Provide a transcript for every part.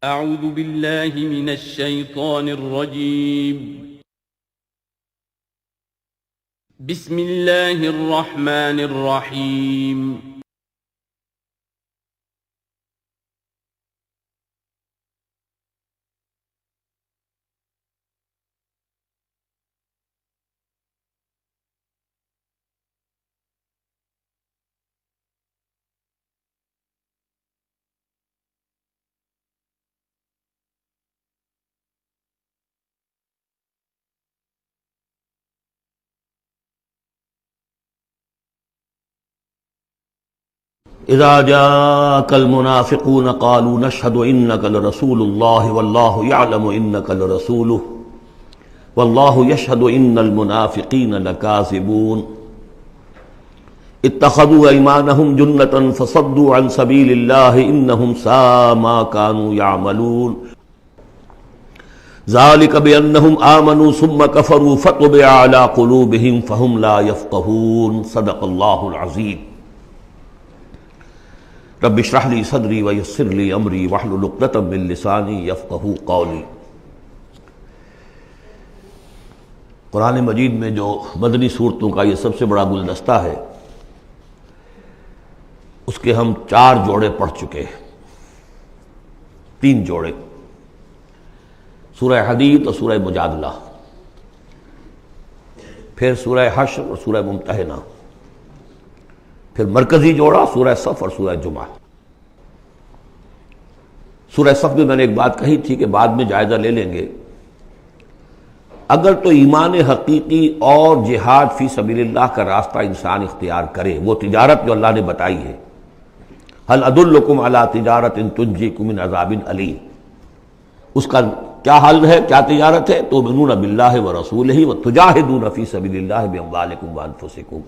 اعوذ باللہ من الشیطان الرجیم بسم اللہ الرحمن الرحیم اذا جاءك المنافقون قالوا نشهد انك لرسول الله والله يعلم انك لرسوله والله يشهد ان المنافقين لكاذبون اتخذوا ايمانهم جنة فصدوا عن سبيل الله انهم ساء ما كانوا يعملون ذلك بانهم امنوا ثم كفروا فطبع على قلوبهم فهم لا يفقهون صدق الله العظيم رب اشرح لي صدري ويسر لي امري واحلل عقدة من لساني يفقهوا قولي۔ قرآن مجید میں جو مدنی صورتوں کا یہ سب سے بڑا گلدستہ ہے، اس کے ہم 4 جوڑے پڑھ چکے ہیں، 3 جوڑے، سورہ حدید اور سورہ مجادلہ، پھر سورہ حشر اور سورہ ممتحنہ، پھر مرکزی جوڑا سورہ صف اور سورہ جمعہ۔ سورہ صف میں نے ایک بات کہی تھی کہ بعد میں جائزہ لے لیں گے، اگر تو ایمان حقیقی اور جہاد فی سبیل اللہ کا راستہ انسان اختیار کرے، وہ تجارت جو اللہ نے بتائی ہے، هل ادلکم علی تجارت تنجیکم من عذاب علیم، اس کا کیا حل ہے، کیا تجارت ہے؟ تؤمنون باللہ ورسولہ وتجاہدون فی سبیل اللہ باموالکم وانفسکم،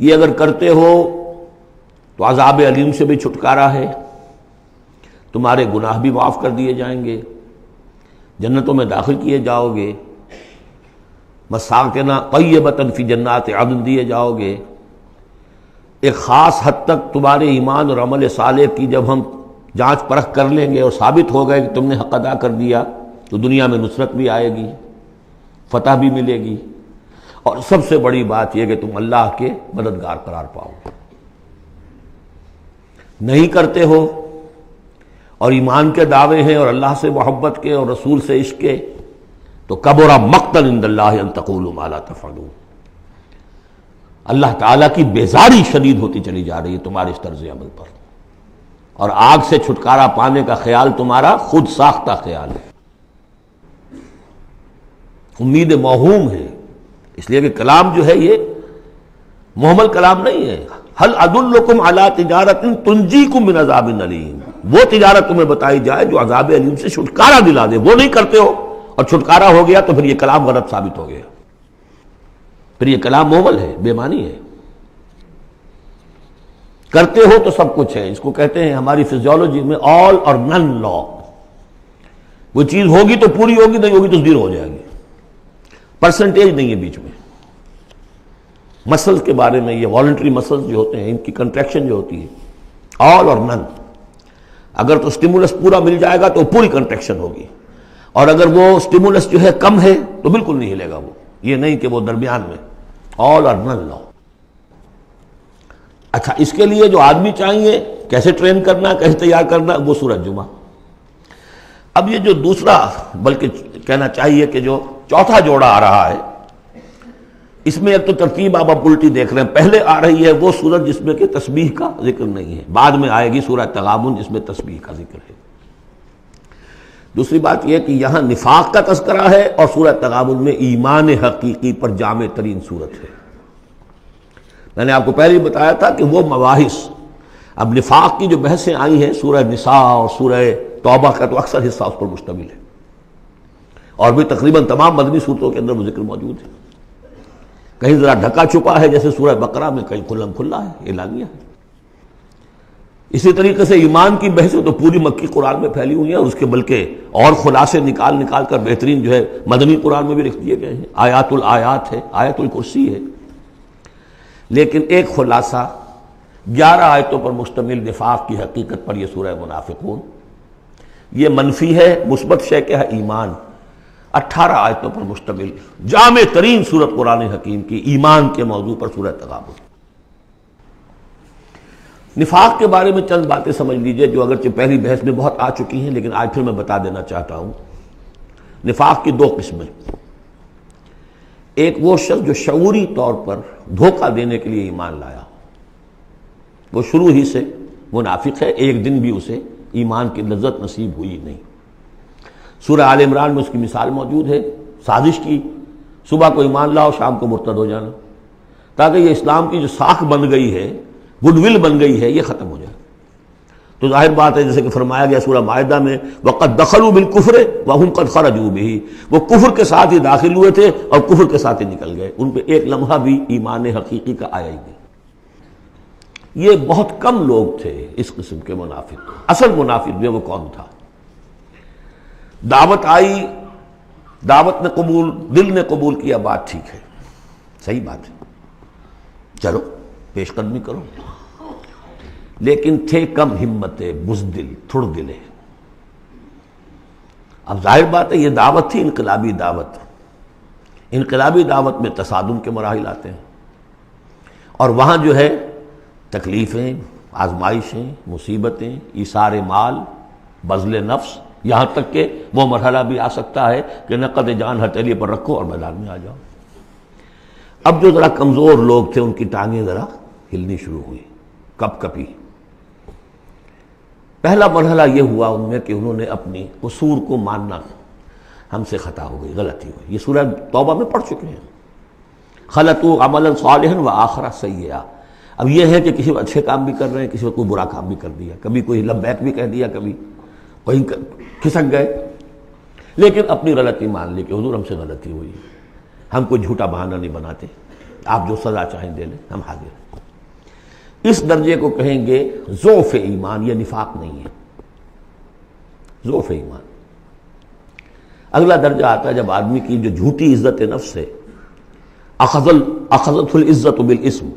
یہ اگر کرتے ہو تو عذاب علیم سے بھی چھٹکارا ہے، تمہارے گناہ بھی معاف کر دیے جائیں گے، جنتوں میں داخل کیے جاؤ گے، مساکن طیبۃ فی جنات عدن دیے جاؤ گے۔ ایک خاص حد تک تمہارے ایمان اور عمل صالح کی جب ہم جانچ پرکھ کر لیں گے اور ثابت ہو گئے کہ تم نے حق ادا کر دیا، تو دنیا میں نصرت بھی آئے گی، فتح بھی ملے گی، اور سب سے بڑی بات یہ کہ تم اللہ کے مددگار قرار پاؤ گے۔ نہیں کرتے ہو اور ایمان کے دعوے ہیں اور اللہ سے محبت کے اور رسول سے عشق کے، تو کبر مقتا عند اللہ ان تقولوا ما لا تفعلون، اللہ تعالیٰ کی بیزاری شدید ہوتی چلی جا رہی ہے تمہارے اس طرز عمل پر، اور آگ سے چھٹکارا پانے کا خیال تمہارا خود ساختہ خیال ہے، امید موہوم ہے، اس لیے کہ کلام جو ہے یہ محمل کلام نہیں ہے۔ هل ادلکم علی تجارت تنجیکم من عذاب علیم، وہ تجارت تمہیں بتائی جائے جو عذاب علیم سے چھٹکارا دلا دے، وہ نہیں کرتے ہو اور چھٹکارا ہو گیا تو پھر یہ کلام غلط ثابت ہو گیا، پھر یہ کلام محمل ہے، بے معنی ہے۔ کرتے ہو تو سب کچھ ہے، اس کو کہتے ہیں ہماری فزیولوجی میں آل اور نن لا، وہ چیز ہوگی تو پوری ہوگی، نہیں ہوگی تو زیرو ہو جائے گی، پرسنٹیج نہیں ہے بیچ میں۔ مسلز کے بارے میں، یہ والنٹری مسلز جو ہوتے ہیں، ان کی کنٹریکشن جو ہوتی ہے آل اور نن، اگر تو سٹیمولس پورا مل جائے گا تو پوری کنٹریکشن ہوگی، اور اگر وہ سٹیمولس جو ہے کم ہے تو بالکل نہیں ہلے گا وہ، یہ نہیں کہ وہ درمیان میں، آل اور نن لا۔ اچھا، اس کے لیے جو آدمی چاہیے، کیسے ٹرین کرنا، کیسے تیار کرنا، وہ سورۃ جمعہ۔ اب یہ جو دوسرا، بلکہ کہنا چاہیے کہ جو چوتھا جوڑا آ رہا ہے، اس میں ایک تو ترتیب آپ الٹی دیکھ رہے ہیں، پہلے آ رہی ہے وہ سورت جس میں کہ تسبیح کا ذکر نہیں ہے، بعد میں آئے گی سورہ تغابن جس میں تسبیح کا ذکر ہے۔ دوسری بات یہ کہ یہاں نفاق کا تذکرہ ہے، اور سورہ تغابن میں ایمان حقیقی پر جامع ترین سورت ہے۔ میں نے آپ کو پہلے ہی بتایا تھا کہ وہ مباحث، اب نفاق کی جو بحثیں آئی ہیں سورہ نساء اور سورہ توبہ کا تو اکثر حصہ اس پر مشتمل ہے، اور بھی تقریباً تمام مدنی صورتوں کے اندر وہ ذکر موجود ہے، کہیں ذرا ڈھکا چھپا ہے جیسے سورہ بقرہ میں، کہیں کھلم کھلا ہے، اعلانیہ ہے۔ اسی طریقے سے ایمان کی بحثیں تو پوری مکی قرآن میں پھیلی ہوئی ہیں، اور اس کے بلکہ اور خلاصے نکال کر بہترین جو ہے مدنی قرآن میں بھی لکھ دیے گئے ہیں، آیات الآیات ہے، آیت الکرسی ہے۔ لیکن ایک خلاصہ 11 آیتوں پر مشتمل نفاق کی حقیقت پر یہ سورہ منافقون، یہ منفی ہے، مثبت شے کیا ہے؟ ایمان۔ 18 آیتوں پر مشتمل جامع ترین سورت قرآن حکیم کی ایمان کے موضوع پر سورہ تغابن۔ نفاق کے بارے میں چند باتیں سمجھ لیجئے جو اگرچہ پہلی بحث میں بہت آ چکی ہیں، لیکن آج پھر میں بتا دینا چاہتا ہوں۔ نفاق کی دو قسمیں، ایک وہ شخص جو شعوری طور پر دھوکہ دینے کے لیے ایمان لایا، وہ شروع ہی سے منافق ہے، ایک دن بھی اسے ایمان کی لذت نصیب ہوئی نہیں۔ سورہ آل عمران میں اس کی مثال موجود ہے، سازش کی، صبح کو ایمان لاؤ شام کو مرتد ہو جانا، تاکہ یہ اسلام کی جو ساکھ بن گئی ہے، گڈ ول بن گئی ہے، یہ ختم ہو جائے۔ تو ظاہر بات ہے جیسے کہ فرمایا گیا سورہ مائدہ میں وَقَدْ دَخَلُوا بِالْكُفْرِ وَهُمْ قَدْ خَرَجُوا بِهِ، وہ کفر کے ساتھ ہی داخل ہوئے تھے اور کفر کے ساتھ ہی نکل گئے، ان پہ ایک لمحہ بھی ایمان حقیقی کا آیا ہی نہیں۔ یہ بہت کم لوگ تھے اس قسم کے منافق۔ اصل منافق جو وہ کون تھا؟ دعوت آئی، دعوت نے قبول، دل نے قبول کیا، بات ٹھیک ہے، صحیح بات ہے، چلو پیش قدمی کرو، لیکن تھے کم ہمتیں، بزدل، تھڑ دلے۔ اب ظاہر بات ہے یہ دعوت تھی انقلابی دعوت، انقلابی دعوت میں تصادم کے مراحل آتے ہیں، اور وہاں جو ہے تکلیفیں، آزمائشیں، مصیبتیں، ایثار مال، بذل نفس، یہاں تک کہ وہ مرحلہ بھی آ سکتا ہے کہ نقد جان ہتھیلی پر رکھو اور میدان میں آ جاؤ۔ اب جو ذرا کمزور لوگ تھے ان کی ٹانگیں ذرا ہلنی شروع ہوئی، کپ کپی۔ پہلا مرحلہ یہ ہوا ان میں کہ انہوں نے اپنی قصور کو ماننا، ہم سے خطا ہو گئی، غلطی ہوئی۔ یہ سورہ توبہ میں پڑھ چکے ہیں، خلطوا عملا صالحا وآخر سیئا۔ اب یہ ہے کہ کسی وقت اچھے کام بھی کر رہے ہیں، کسی وقت کوئی برا کام بھی کر دیا، کبھی کوئی لبیک بھی کہہ دیا، کبھی کہیں کھسک گئے، لیکن اپنی غلطی مان لی کہ حضور ہم سے غلطی ہوئی، ہم کوئی جھوٹا بہانہ نہیں بناتے، آپ جو سزا چاہیں دے لیں، ہم حاضر ہیں۔ اس درجے کو کہیں گے ضعف ایمان، یہ نفاق نہیں ہے، ضعف ایمان۔ اگلا درجہ آتا ہے جب آدمی کی جو جھوٹی عزت نفس ہے، اخذت العزت بالاسم،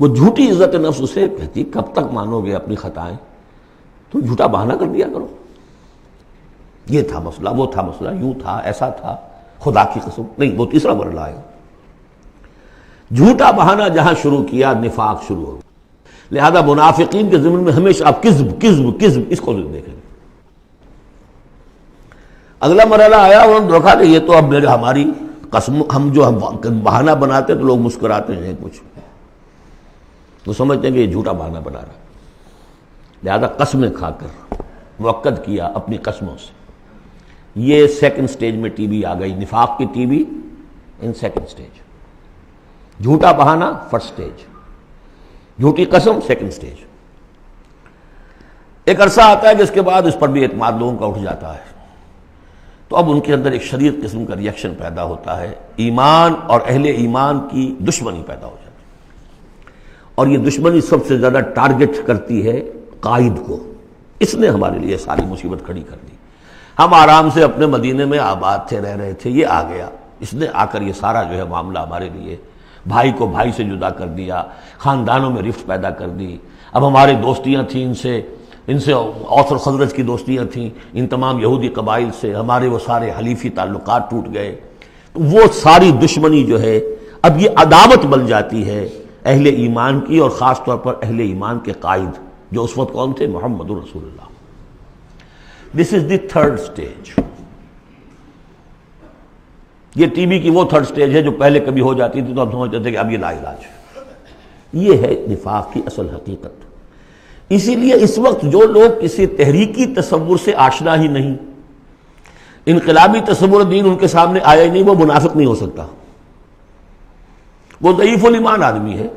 وہ جھوٹی عزت نفس اسے کہتی کب تک مانو گے اپنی خطائیں، تو جھوٹا بہانہ کر دیا کرو، یہ تھا مسئلہ، وہ تھا مسئلہ، یوں تھا، ایسا تھا، خدا کی قسم نہیں، وہ تیسرا مرحلہ آئے۔ جھوٹا بہانہ جہاں شروع کیا نفاق شروع ہو، لہذا منافقین کے ضمن میں ہمیشہ آپ کذب کذب کذب اس کو دیکھیں گے۔ اگلا مرحلہ آیا، انہوں نے دیکھا کہ یہ تو اب ہماری قسم، ہم جو بہانہ بناتے ہیں تو لوگ مسکراتے ہیں، کچھ وہ سمجھتے ہیں کہ یہ جھوٹا بہانہ بنا رہا ہے، لہذا قسمیں کھا کر موقد کیا اپنی قسموں سے۔ یہ سیکنڈ سٹیج میں ٹی بی آ گئی، نفاق کی T B in second stage, جھوٹا بہانہ فرسٹ سٹیج، جھوٹی قسم سیکنڈ سٹیج۔ ایک عرصہ آتا ہے کہ اس کے بعد اس پر بھی اعتماد لوگوں کا اٹھ جاتا ہے، تو اب ان کے اندر ایک شدید قسم کا ریئیکشن پیدا ہوتا ہے، ایمان اور اہل ایمان کی دشمنی پیدا ہو جاتی ہے، اور یہ دشمنی سب سے زیادہ ٹارگٹ کرتی ہے قائد کو۔ اس نے ہمارے لیے ساری مصیبت کھڑی کر دی، ہم آرام سے اپنے مدینے میں آباد تھے، رہ رہے تھے، یہ آ گیا، اس نے آ کر یہ سارا جو ہے معاملہ ہمارے لیے، بھائی کو بھائی سے جدا کر دیا، خاندانوں میں رفت پیدا کر دی۔ اب ہماری دوستیاں تھیں ان سے اوس اور خزرج کی دوستیاں تھیں، ان تمام یہودی قبائل سے ہمارے وہ سارے حلیفی تعلقات ٹوٹ گئے، وہ ساری دشمنی جو ہے اب یہ عداوت بن جاتی ہے اہل ایمان کی، اور خاص طور پر اہل ایمان کے قائد جو اس وقت کون تھے؟ محمد رسول اللہ۔ دس از دی تھرڈ سٹیج۔ یہ ٹی بی کی وہ تھرڈ سٹیج ہے جو پہلے کبھی ہو جاتی تھی تو ہم سمجھتے تھے کہ اب یہ لا علاج ہے۔ یہ ہے نفاق کی اصل حقیقت۔ اسی لیے اس وقت جو لوگ کسی تحریکی تصور سے آشنا ہی نہیں، انقلابی تصور دین ان کے سامنے آیا ہی نہیں، وہ منافق نہیں ہو سکتا، وہ ضعیف الایمان آدمی ہے۔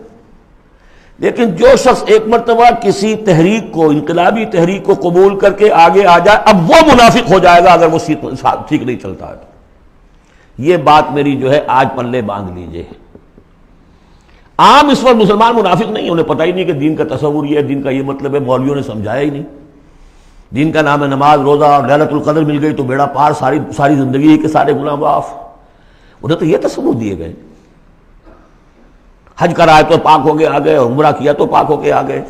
لیکن جو شخص ایک مرتبہ کسی تحریک کو، انقلابی تحریک کو قبول کر کے آگے آ جائے، اب وہ منافق ہو جائے گا اگر وہ ٹھیک نہیں چلتا ہے تو۔ یہ بات میری جو ہے آج پلے باندھ لیجئے۔ عام اس وقت مسلمان منافق نہیں، انہیں پتہ ہی نہیں کہ دین کا تصور یہ ہے، دین کا یہ مطلب ہے، مولویوں نے سمجھایا ہی نہیں۔ دین کا نام ہے نماز، روزہ، اور لیلۃ القدر مل گئی تو بیڑا پار، ساری زندگی کے سارے گناہ معاف۔ انہیں تو یہ تصور دیے گئے، حج کرائے تو پاک ہو کے آ گئے، اور عمرہ کیا تو پاک ہو کے آ گئے،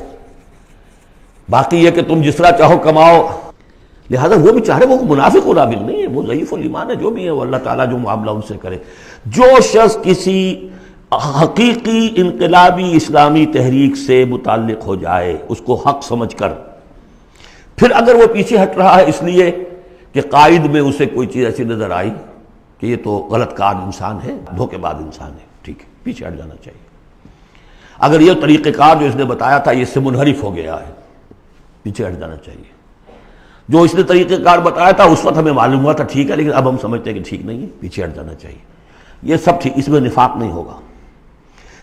باقی یہ کہ تم جس طرح چاہو کماؤ۔ لہذا وہ بیچارے وہ منافق نہیں ہے، وہ ضعیف الایمان ہے، جو بھی ہے وہ اللہ تعالیٰ جو معاملہ ان سے کرے۔ جو شخص کسی حقیقی انقلابی اسلامی تحریک سے متعلق ہو جائے اس کو حق سمجھ کر، پھر اگر وہ پیچھے ہٹ رہا ہے اس لیے کہ قائد میں اسے کوئی چیز ایسی نظر آئی کہ یہ تو غلط کار انسان ہے، دھوکے باز انسان ہے، ٹھیک ہے، پیچھے ہٹ جانا چاہیے۔ اگر یہ طریقہ کار جو اس نے بتایا تھا یہ اس سے منحرف ہو گیا ہے، پیچھے ہٹ جانا چاہیے۔ جو اس نے طریقہ کار بتایا تھا اس وقت ہمیں معلوم ہوا تھا ٹھیک ہے، لیکن اب ہم سمجھتے ہیں کہ ٹھیک نہیں ہے، پیچھے ہٹ جانا چاہیے۔ یہ سب ٹھیک، اس میں نفاق نہیں ہوگا،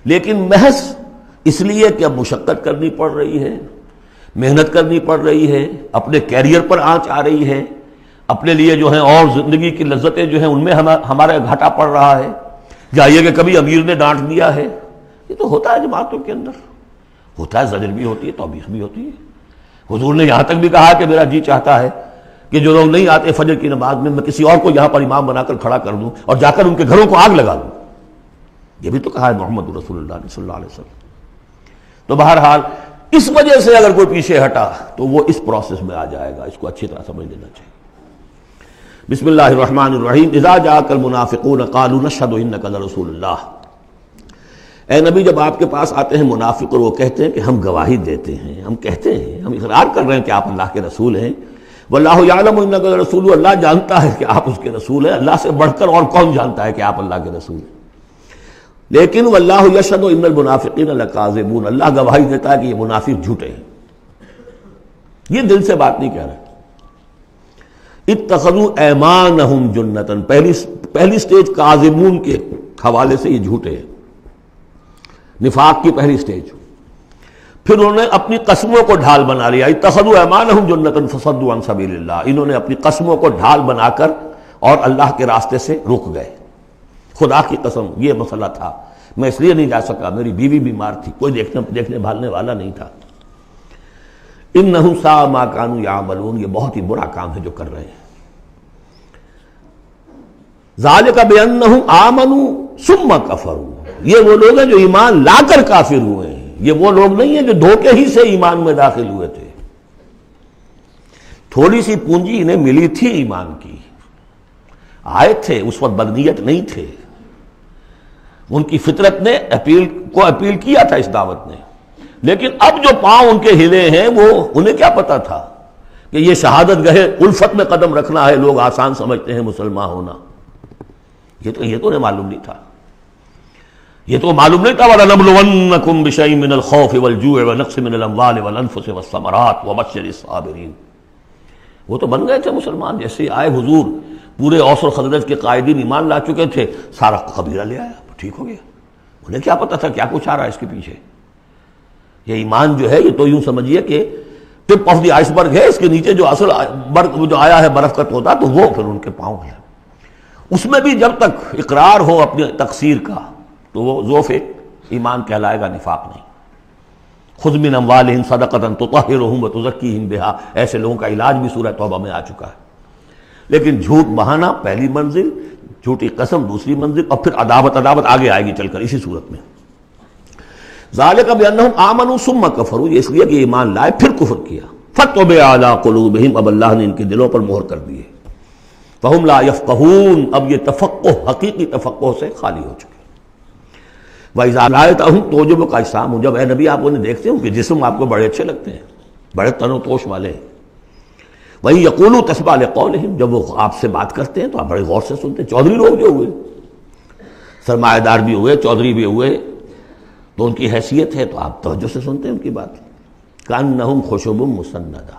لیکن محض اس لیے کہ اب مشقت کرنی پڑ رہی ہے، محنت کرنی پڑ رہی ہے، اپنے کیریئر پر آنچ آ رہی ہے، اپنے لیے جو ہیں اور زندگی کی لذتیں جو ہیں ان میں ہمارا گھاٹا پڑ رہا ہے، یا یہ کہ کبھی امیر نے ڈانٹ دیا ہے، یہ تو ہوتا ہے جماعتوں کے اندر، ہوتا ہے، زجر بھی ہوتی ہے، توبیخ بھی ہوتی ہے۔ حضور نے یہاں تک بھی کہا کہ میرا جی چاہتا ہے کہ جو لوگ نہیں آتے فجر کی نماز میں کسی اور کو یہاں پر امام بنا کر کھڑا کر دوں اور جا کر ان کے گھروں کو آگ لگا دوں، یہ بھی تو کہا ہے محمد رسول اللہ صلی اللہ علیہ وسلم۔ تو بہرحال اس وجہ سے اگر کوئی پیچھے ہٹا تو وہ اس پروسیس میں آ جائے گا، اس کو اچھی طرح سمجھ لینا چاہیے۔ بسم اللہ الرحمن الرحیم۔ اذا جاءک المنافقون قالوا نشهد انک لرسول اللہ۔ اے نبی جب آپ کے پاس آتے ہیں منافق اور وہ کہتے ہیں کہ ہم گواہی دیتے ہیں، ہم کہتے ہیں، ہم اقرار کر رہے ہیں کہ آپ اللہ کے رسول ہیں، واللہ یعلم انک لرسول، اللہ جانتا ہے کہ آپ اس کے رسول ہیں، اللہ سے بڑھ کر اور کون جانتا ہے کہ آپ اللہ کے رسول ہیں، لیکن واللہ یشہد ان المنافقین لکاذبون، اللہ گواہی دیتا ہے کہ یہ منافق جھوٹے ہیں، یہ دل سے بات نہیں کہہ رہے۔ اتخذوا ایمانہم جنۃ، پہلی سٹیج کاذبون کے حوالے سے یہ جھوٹے ہیں، نفاق کی پہلی سٹیج۔ پھر انہوں نے اپنی قسموں کو ڈھال بنا لیا، اتخذوا ایمانہم جنۃ فصدوا عن سبیل اللہ، انہوں نے اپنی قسموں کو ڈھال بنا کر اور اللہ کے راستے سے رک گئے۔ خدا کی قسم یہ مسئلہ تھا، میں اس لیے نہیں جا سکا، میری بیوی بیمار تھی، کوئی دیکھنے بھالنے والا نہیں تھا۔ انہم ساء ما کانوا یعملون، یہ بہت ہی برا کام ہے جو کر رہے ہیں۔ ذالک بانہم آمنوا ثم کفروا، یہ وہ لوگ ہیں جو ایمان لا کر کافر ہوئے ہیں، یہ وہ لوگ نہیں ہیں جو دھوکے ہی سے ایمان میں داخل ہوئے تھے۔ تھوڑی سی پونجی انہیں ملی تھی ایمان کی، آئے تھے، اس وقت بدنیت نہیں تھے، ان کی فطرت نے اپیل کیا تھا اس دعوت نے، لیکن اب جو پاؤں ان کے ہلے ہیں وہ انہیں کیا پتا تھا کہ یہ شہادت گاہ الفت میں قدم رکھنا ہے، لوگ آسان سمجھتے ہیں مسلمان ہونا، یہ تو انہیں معلوم نہیں تھا، یہ تو معلوم نہیں تھا۔ وَلَنَبْلُوَنَّكُمْ بِشَيْءٍ مِّنَ الْخَوْفِ وَالْجُوعِ وَنَقْصٍ مِّنَ الْأَمْوَالِ وَالْأَنفُسِ وَالثَّمَرَاتِ وَبَشِّرِ الصَّابِرِينَ، وہ تو بن گئے تھے مسلمان، جیسے آئے حضور، پورے اوس اور خزرج کے قائدین ایمان لا چکے تھے، سارا قبیلہ لے آیا، ٹھیک ہو گیا، انہیں کیا پتا تھا کیا کچھ آ رہا ہے اس کے پیچھے۔ یہ ایمان جو ہے یہ تو یوں سمجھیے کہ ٹپ آف دی آئس برگ ہے، اس کے نیچے جو اصل برگ جو آیا ہے برف کا تودا، تو وہ پھر ان کے پاؤں ہے، اس میں بھی جب تک اقرار ہو اپنے تقصیر کا تو وہ ضعف ایمان کہلائے گا، نفاق نہیں۔ خذ من اموالہم صدقۃ تطہرہم وتزکیہم بہا، ایسے لوگوں کا علاج بھی سورہ توبہ میں آ چکا ہے۔ لیکن جھوٹ بہانا پہلی منزل، جھوٹی قسم دوسری منزل، اور پھر عداوت آگے آئے گی چل کر اسی صورت میں۔ ذالک بانہم آمنوا ثم کفروا، یہ اس لیے کہ ایمان لائے پھر کفر کیا۔ فطبع علی قلوبہم، اب اللہ نے ان کے دلوں پر مہر کر دی ہے۔ فہم لا یفقہون، اب یہ تفقہ حقیقی تفقہ سے خالی ہو چکے۔ وَإِذَا رَأَيْتَهُمْ تُعْجِبُكَ أَجْسَامُهُمْ، جب اے نبی آپ انہیں دیکھتے ہو کہ جسم آپ کو بڑے اچھے لگتے ہیں، بڑے تن و توش والے ہیں۔ وَإِن يَقُولُوا تَسْمَعْ لِقَوْلِهِمْ، جب وہ آپ سے بات کرتے ہیں تو آپ بڑے غور سے سنتے ہیں۔ چودھری لوگ جو ہوئے، سرمایہ دار بھی ہوئے، چودھری بھی ہوئے، تو ان کی حیثیت ہے تو آپ توجہ سے سنتے ہیں ان کی بات۔ کأنہم خشب مسندہ،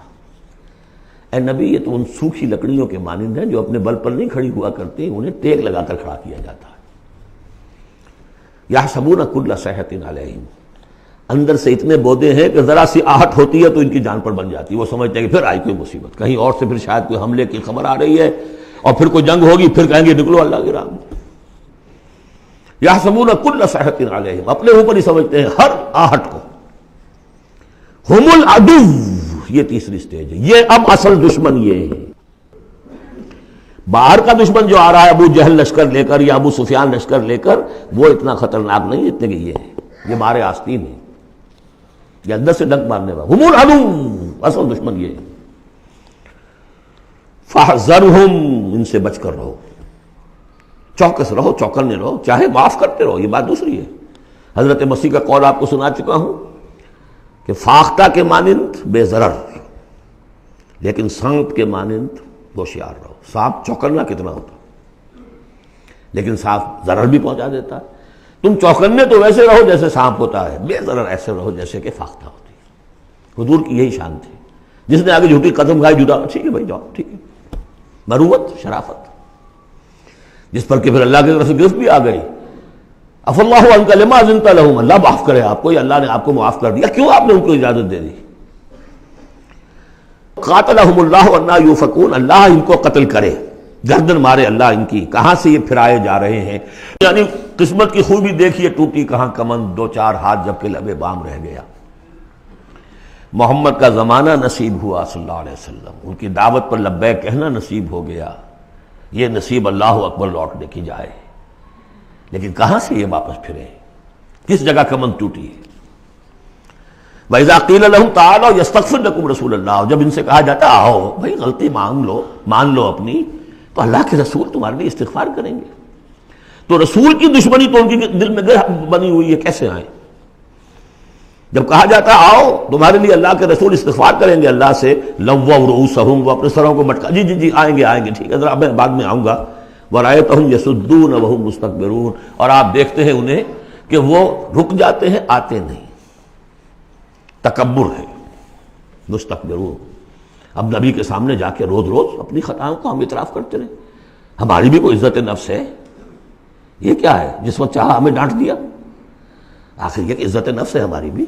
اے نبی یہ تو ان سوکھی لکڑیوں کے مانند ہیں جو اپنے بل پر نہیں کھڑی ہوا کرتی، انہیں ٹیک لگا کر کھڑا کیا جاتا ہے۔ یحسبون کل صیحۃ علیہم، اندر سے اتنے بودے ہیں کہ ذرا سی آہٹ ہوتی ہے تو ان کی جان پر بن جاتی ہے، وہ سمجھتے ہیں کہ پھر آئی کوئی مصیبت، کہیں اور سے پھر شاید کوئی حملے کی خبر آ رہی ہے اور پھر کوئی جنگ ہوگی، پھر کہیں گے نکلو اللہ کی راہ میں۔ یحسبون کل صیحۃ علیہم، اپنے اوپر ہی سمجھتے ہیں ہر آہٹ کو۔ ہم العدو، یہ تیسری سٹیج ہے، یہ اب اصل دشمن یہ ہے۔ باہر کا دشمن جو آ رہا ہے ابو جہل لشکر لے کر یا ابو سفیان لشکر لے کر، وہ اتنا خطرناک نہیں جتنے کہ یہ ہے، یہ مارے آستین ہے، یہ اندر سے ڈنک مارنے والا۔ ہم العدو، اصل دشمن یہ ہے۔ فاحذرہم، ان سے بچ کر رہو، چوکس رہو، چوکنے رہو، چاہے معاف کرتے رہو، یہ بات دوسری ہے۔ حضرت مسیح کا قول آپ کو سنا چکا ہوں کہ فاختہ کے مانند بے ضرر، لیکن سانپ کے مانند ہوشیار رہو۔ سانپ چوکنا کتنا ہوتا، لیکن سانپ ضرر بھی پہنچا دیتا ہے۔ تم چوکنے تو ویسے رہو جیسے سانپ ہوتا ہے، بے ضرر ایسے رہو جیسے کہ فاختہ ہوتی ہے۔ حضور کی یہی شان تھی۔ جس نے آگے جھوٹی قدم کھائی، جھوٹا، ٹھیک ہے بھائی جاؤ، ٹھیک ہے، مروت، شرافت، جس پر کہ پھر اللہ کی طرف سے گرفت بھی آ گئی۔ عفا اللہ عنک لما اذنت لہم، اللہ معاف کرے آپ کو، یا اللہ نے آپ کو معاف کر دیا، کیوں آپ نے ان کو اجازت دے دی؟ قاتلہم اللہ انا یوفکون، اللہ ان کو قتل کرے، گردن مارے اللہ ان کی، کہاں سے یہ پھرائے جا رہے ہیں۔ یعنی قسمت کی خوبی دیکھیے، ٹوٹی کہاں کمن، دو چار ہاتھ جب کہ لبے بام رہ گیا۔ محمد کا زمانہ نصیب ہوا صلی اللہ علیہ وسلم، ان کی دعوت پر لبیک کہنا نصیب ہو گیا، یہ نصیب اللہ اکبر لوٹنے کی جائے، لیکن کہاں سے یہ واپس پھرے، کس جگہ کمن ٹوٹی ہے۔ وَإِذَا قِيلَ لَهُمْ تَعَالَوْا يَسْتَغْفِرْ لَكُمْ رَسُولُ اللَّهُ، جب ان سے کہا جاتا آؤ بھائی غلطی مان لو اپنی، تو اللہ کے رسول تمہارے لیے استغفار کریں گے۔ تو رسول کی دشمنی تو ان کے دل میں گرہ بنی ہوئی ہے، کیسے آئیں؟ جب کہا جاتا آؤ تمہارے لیے اللہ کے رسول استغفار کریں گے اللہ سے، لَوَّوْا رُؤُوسَهُمْ، وہ اپنے سروں کو مٹکا، جی آئیں گے ٹھیک ہے، ذرا میں بعد میں آؤں گا۔ وَرَأَيْتَهُمْ يَصُدُّونَ وَهُمْ مُسْتَكْبِرُونَ، اور آپ دیکھتے ہیں انہیں کہ وہ رک جاتے ہیں، آتے نہیں، تکبر ہے، مستکبرون۔ اب نبی کے سامنے جا کے روز اپنی خطاؤں کو ہم اعتراف کرتے رہے، ہماری بھی کوئی عزت نفس ہے، یہ کیا ہے جس وقت چاہا ہمیں ڈانٹ دیا؟ آخر یہ کہ عزت نفس ہے ہماری بھی۔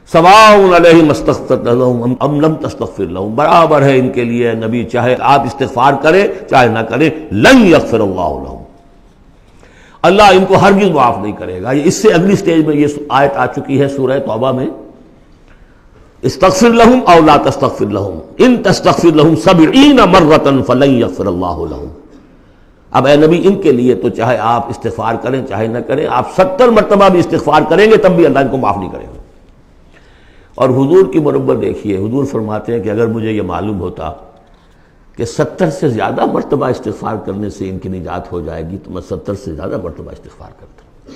سواء علیہم استغفرت لہم ام لم تستغفر لہم، برابر ہے ان کے لیے نبی، چاہے آپ استغفار کریں چاہے نہ کریں، لن یغفر اللہ لہم، اللہ ان کو ہرگز معاف نہیں کرے گا۔ اس سے اگلی سٹیج میں یہ آیت آ چکی ہے سورہ توبہ میں، استغفر لہم او لا تستغفر لہم ان تستغفر لہم 70 مرۃ فلن یغفر اللہ لہم۔ اب اے نبی ان کے لیے تو چاہے آپ استغفار کریں چاہے نہ کریں، آپ 70 مرتبہ بھی استغفار کریں گے تب بھی اللہ ان کو معاف نہیں کرے گا۔ اور حضور کی مربت دیکھیے، حضور فرماتے ہیں کہ اگر مجھے یہ معلوم ہوتا کہ 70 سے زیادہ مرتبہ استغفار کرنے سے ان کی نجات ہو جائے گی تو میں 70 سے زیادہ مرتبہ استغفار کرتا،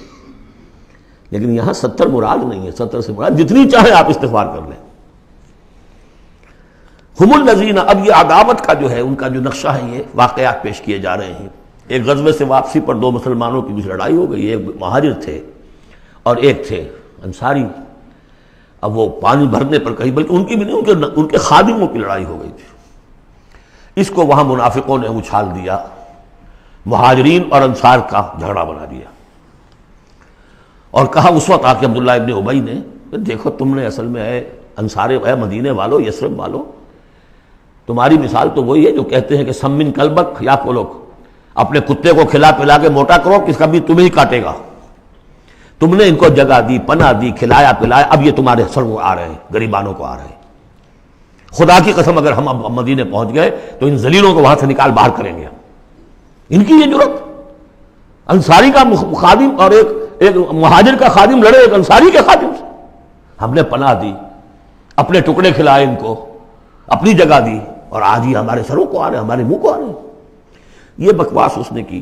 لیکن یہاں 70 مراد نہیں ہے، 70 سے مراد جتنی چاہے آپ استغفار کر لیں۔ ہم الذین، اب یہ عداوت کا جو ہے ان کا جو نقشہ ہے، یہ واقعات پیش کیے جا رہے ہیں۔ ایک غزوے سے واپسی پر دو مسلمانوں کی کچھ لڑائی ہو گئی، ایک مہاجر تھے اور ایک تھے انصاری۔ اب وہ پانی بھرنے پر کہیں، بلکہ ان کی بھی نہیں، ان کے خادموں کی لڑائی ہو گئی تھی۔ اس کو وہاں منافقوں نے اچھال دیا، مہاجرین اور انصار کا جھگڑا بنا دیا، اور کہا اس وقت آ کے عبداللہ ابن ابی نے، دیکھو تم نے اصل میں اے انصار، اے مدینے والو، یثرب والو، تمہاری مثال تو وہی ہے جو کہتے ہیں کہ سمن کلبک یا کولوک، اپنے کتے کو کھلا پلا کے موٹا کرو کہ کبھی تمہیں ہی کاٹے گا۔ تم نے ان کو جگہ دی، پناہ دی، کھلایا پلایا، اب یہ تمہارے سر کو آ رہے ہیں، غریبانوں کو آ رہے ہیں۔ خدا کی قسم اگر ہم اب مدینے پہنچ گئے تو ان ذلیلوں کو وہاں سے نکال باہر کریں گے۔ ان کی یہ جرت، انصاری کا خادم اور ایک مہاجر کا خادم لڑے ایک انصاری کے خادم سے، ہم نے پناہ دی، اپنے ٹکڑے کھلائے ان کو، اپنی جگہ دی، اور آج یہ ہمارے سروں کو آ رہے ہیں، ہمارے منہ کو آ رہے ہیں۔ یہ بکواس اس نے کی۔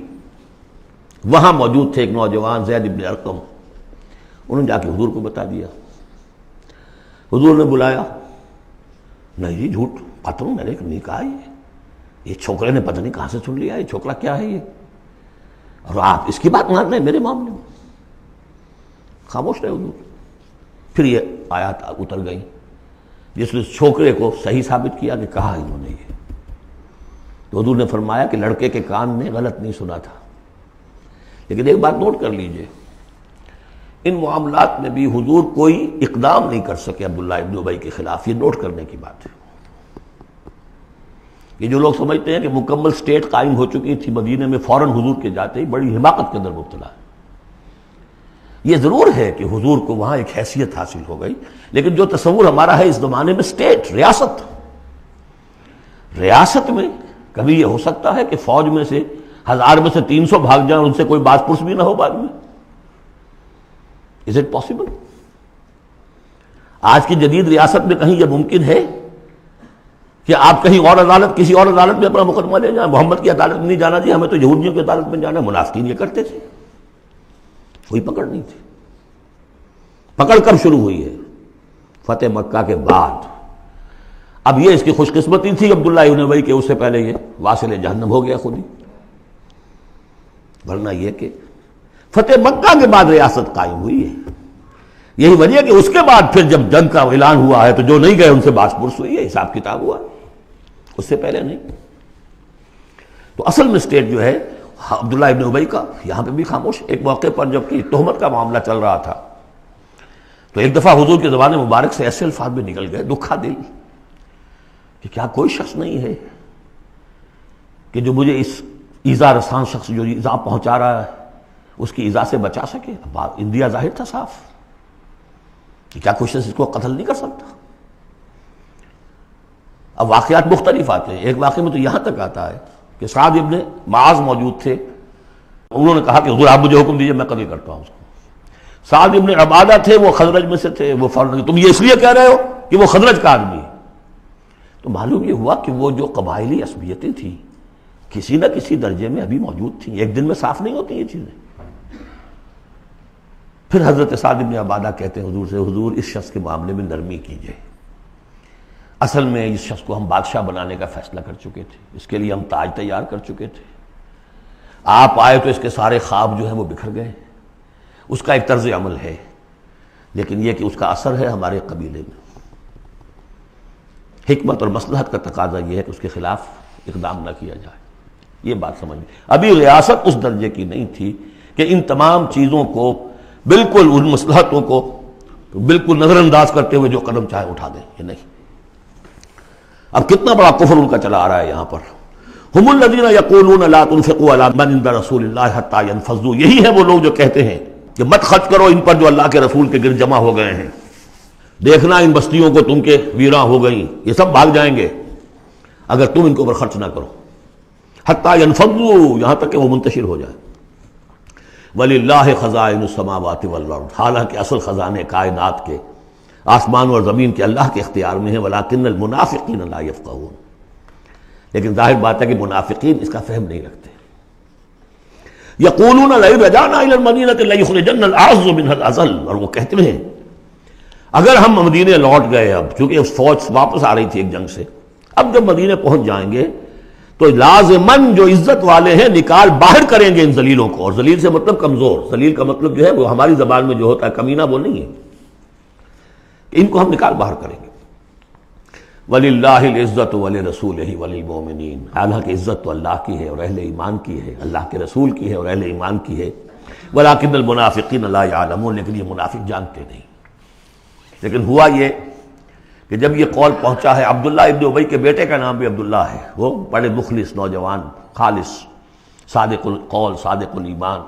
وہاں موجود تھے ایک نوجوان زید بن ارقم، انہوں نے جا کے حضور کو بتا دیا۔ حضور نے بلایا، نہیں جی جھوٹ پتہ میں نے نہیں کہا، یہ چھوکرے نے پتہ نہیں کہاں سے سن لیا، یہ چھوکرا کیا ہے یہ، اور آپ اس کی بات مان رہے ہیں میرے معاملے میں؟ خاموش رہے حضور۔ پھر یہ آیات اتر گئیں جس نے چھوکرے کو صحیح ثابت کیا کہ کہا انہوں نے یہ۔ تو حضور نے فرمایا کہ لڑکے کے کان نے غلط نہیں سنا تھا، لیکن ایک بات نوٹ کر لیجئے، ان معاملات میں بھی حضور کوئی اقدام نہیں کر سکے عبداللہ ابن ابی کے خلاف، یہ نوٹ کرنے کی بات ہے۔ یہ جو لوگ سمجھتے ہیں کہ مکمل سٹیٹ قائم ہو چکی تھی مدینے میں، فوراً حضور کے جاتے ہی بڑی حماقت کے اندر مبتلا ہے۔ یہ ضرور ہے کہ حضور کو وہاں ایک حیثیت حاصل ہو گئی، لیکن جو تصور ہمارا ہے اس زمانے میں سٹیٹ، ریاست میں کبھی یہ ہو سکتا ہے کہ فوج میں سے 1000 میں سے 300 بھاگ جائیں، ان سے کوئی باز پرس بھی نہ ہو بعد میں؟ Is it possible؟ آج کی جدید ریاست میں کہیں یہ ممکن ہے کہ آپ کہیں اور عدالت کسی اور عدالت میں اپنا مقدمہ لے جائیں، محمد کی عدالت میں نہیں جانا جی، ہمیں تو یہودیوں کی عدالت میں جانا ہے۔ منافقین یہ کرتے تھے، کوئی پکڑ نہیں تھی۔ پکڑ کب شروع ہوئی ہے؟ فتح مکہ کے بعد۔ اب یہ اس کی خوش قسمتی تھی عبداللہ ابن ابی کہ اس سے پہلے یہ واصل جہنم ہو گیا خود ہی، ورنہ یہ کہ فتح مکہ کے بعد ریاست قائم ہوئی ہے۔ یہی وجہ ہے کہ اس کے بعد پھر جب جنگ کا اعلان ہوا ہے تو جو نہیں گئے ان سے باس پرس ہوئی ہے، حساب کتاب ہوا، اس سے پہلے نہیں۔ تو اصل میں اسٹیٹ جو ہے عبداللہ ابن ابی کا یہاں پہ بھی خاموش۔ ایک موقع پر جب کہ تہمت کا معاملہ چل رہا تھا تو ایک دفعہ حضور کے زبان مبارک سے ایسے الفاظ میں نکل گئے، دکھا دل، کہ کیا کوئی شخص نہیں ہے کہ جو مجھے اس ایذا رسان شخص جو ایذا پہنچا رہا ہے اس کی ایذا سے بچا سکے۔ اب انڈیا ظاہر تھا صاف کہ کیا کوئی شخص اس کو قتل نہیں کر سکتا۔ اب واقعات مختلف آتے ہیں، ایک واقعے میں تو یہاں تک آتا ہے کہ سعد ابن معاذ موجود تھے، انہوں نے کہا کہ حضور آپ مجھے حکم دیجئے میں قتل کرتا ہوں اس کو۔ سعد ابن عبادہ تھے، وہ خزرج میں سے تھے، وہ فوراً تم یہ اس لیے کہہ رہے ہو کہ وہ خزرج کا آدمی ہے۔ تو معلوم یہ ہوا کہ وہ جو قبائلی عصبیتیں تھیں کسی نہ کسی درجے میں ابھی موجود تھیں، ایک دن میں صاف نہیں ہوتی یہ چیزیں۔ پھر حضرت سعد بن عبادہ کہتے ہیں حضور سے، حضور اس شخص کے معاملے میں نرمی کیجئے، اصل میں اس شخص کو ہم بادشاہ بنانے کا فیصلہ کر چکے تھے، اس کے لیے ہم تاج تیار کر چکے تھے، آپ آئے تو اس کے سارے خواب جو ہیں وہ بکھر گئے، اس کا ایک طرز عمل ہے، لیکن یہ کہ اس کا اثر ہے ہمارے قبیلے میں۔ حکمت اور مصلحت کا تقاضا یہ ہے کہ اس کے خلاف اقدام نہ کیا جائے، یہ بات سمجھ۔ ابھی ریاست اس درجے کی نہیں تھی کہ ان تمام چیزوں کو بالکل، ان مصلحتوں کو بالکل نظر انداز کرتے ہوئے جو قدم چاہے اٹھا دیں، یہ نہیں۔ اب کتنا بڑا کفر ان کا چلا آ رہا ہے یہاں پر۔ ہم الذین یقولون لا تنفقوا علی من عند رسول اللہ حتی ینفضوا، یہی ہے وہ لوگ جو کہتے ہیں کہ مت خرچ کرو ان پر جو اللہ کے رسول کے گرد جمع ہو گئے ہیں، دیکھنا ان بستیوں کو تم کے ویراں ہو گئیں، یہ سب بھاگ جائیں گے اگر تم ان کے اوپر خرچ نہ کرو، حتی ینفضوا، یہاں تک کہ وہ منتشر ہو جائے۔ وَلِلَّهِ خَزَائِنُ السَّمَاوَاتِ وَالْأَرْضِ، حالانکہ اصل خزانے کائنات کے آسمان اور زمین کے اللہ کے اختیار میں ہیں، وَلَٰكِنَّ الْمُنَافِقِينَ لَا يَفْقَهُونَ، لیکن ظاہر بات ہے کہ منافقین اس کا فہم نہیں رکھتے۔ يَقُولُونَ لَئِن رَجَعْنَا إِلَى الْمَدِينَةِ لَيُخْرِجَنَّ الْأَعَزُّ مِنْهَا الْأَذَلَّ، اور وہ کہتے ہیں اگر ہم مدینے لوٹ گئے، اب چونکہ فوج واپس آ رہی تھی ایک جنگ سے، اب جب مدینے پہنچ جائیں گے تو لازماً جو عزت والے ہیں نکال باہر کریں گے ان ذلیلوں کو، اور ذلیل سے مطلب کمزور، ذلیل کا مطلب جو ہے وہ ہماری زبان میں جو ہوتا ہے کمینہ، وہ نہیں ہے، ان کو ہم نکال باہر کریں گے۔ وَلِلَّهِ الْعِزَّةُ وَلِرَسُولِهِ وَلِلْمُؤْمِنِينَ، حالانکہ عزت تو اللہ کی ہے اور اہل ایمان کی ہے، اللہ کے رسول کی ہے اور اہل ایمان کی ہے۔ وَلَٰكِنَّ الْمُنَافِقِينَ لَا يَعْلَمُونَ، لیکن یہ منافق جانتے نہیں۔ لیکن ہوا یہ کہ جب یہ قول پہنچا ہے، عبداللہ ابن ابی کے بیٹے کا نام بھی عبداللہ ہے، وہ بڑے مخلص نوجوان، خالص، صادق القول، صادق الایمان،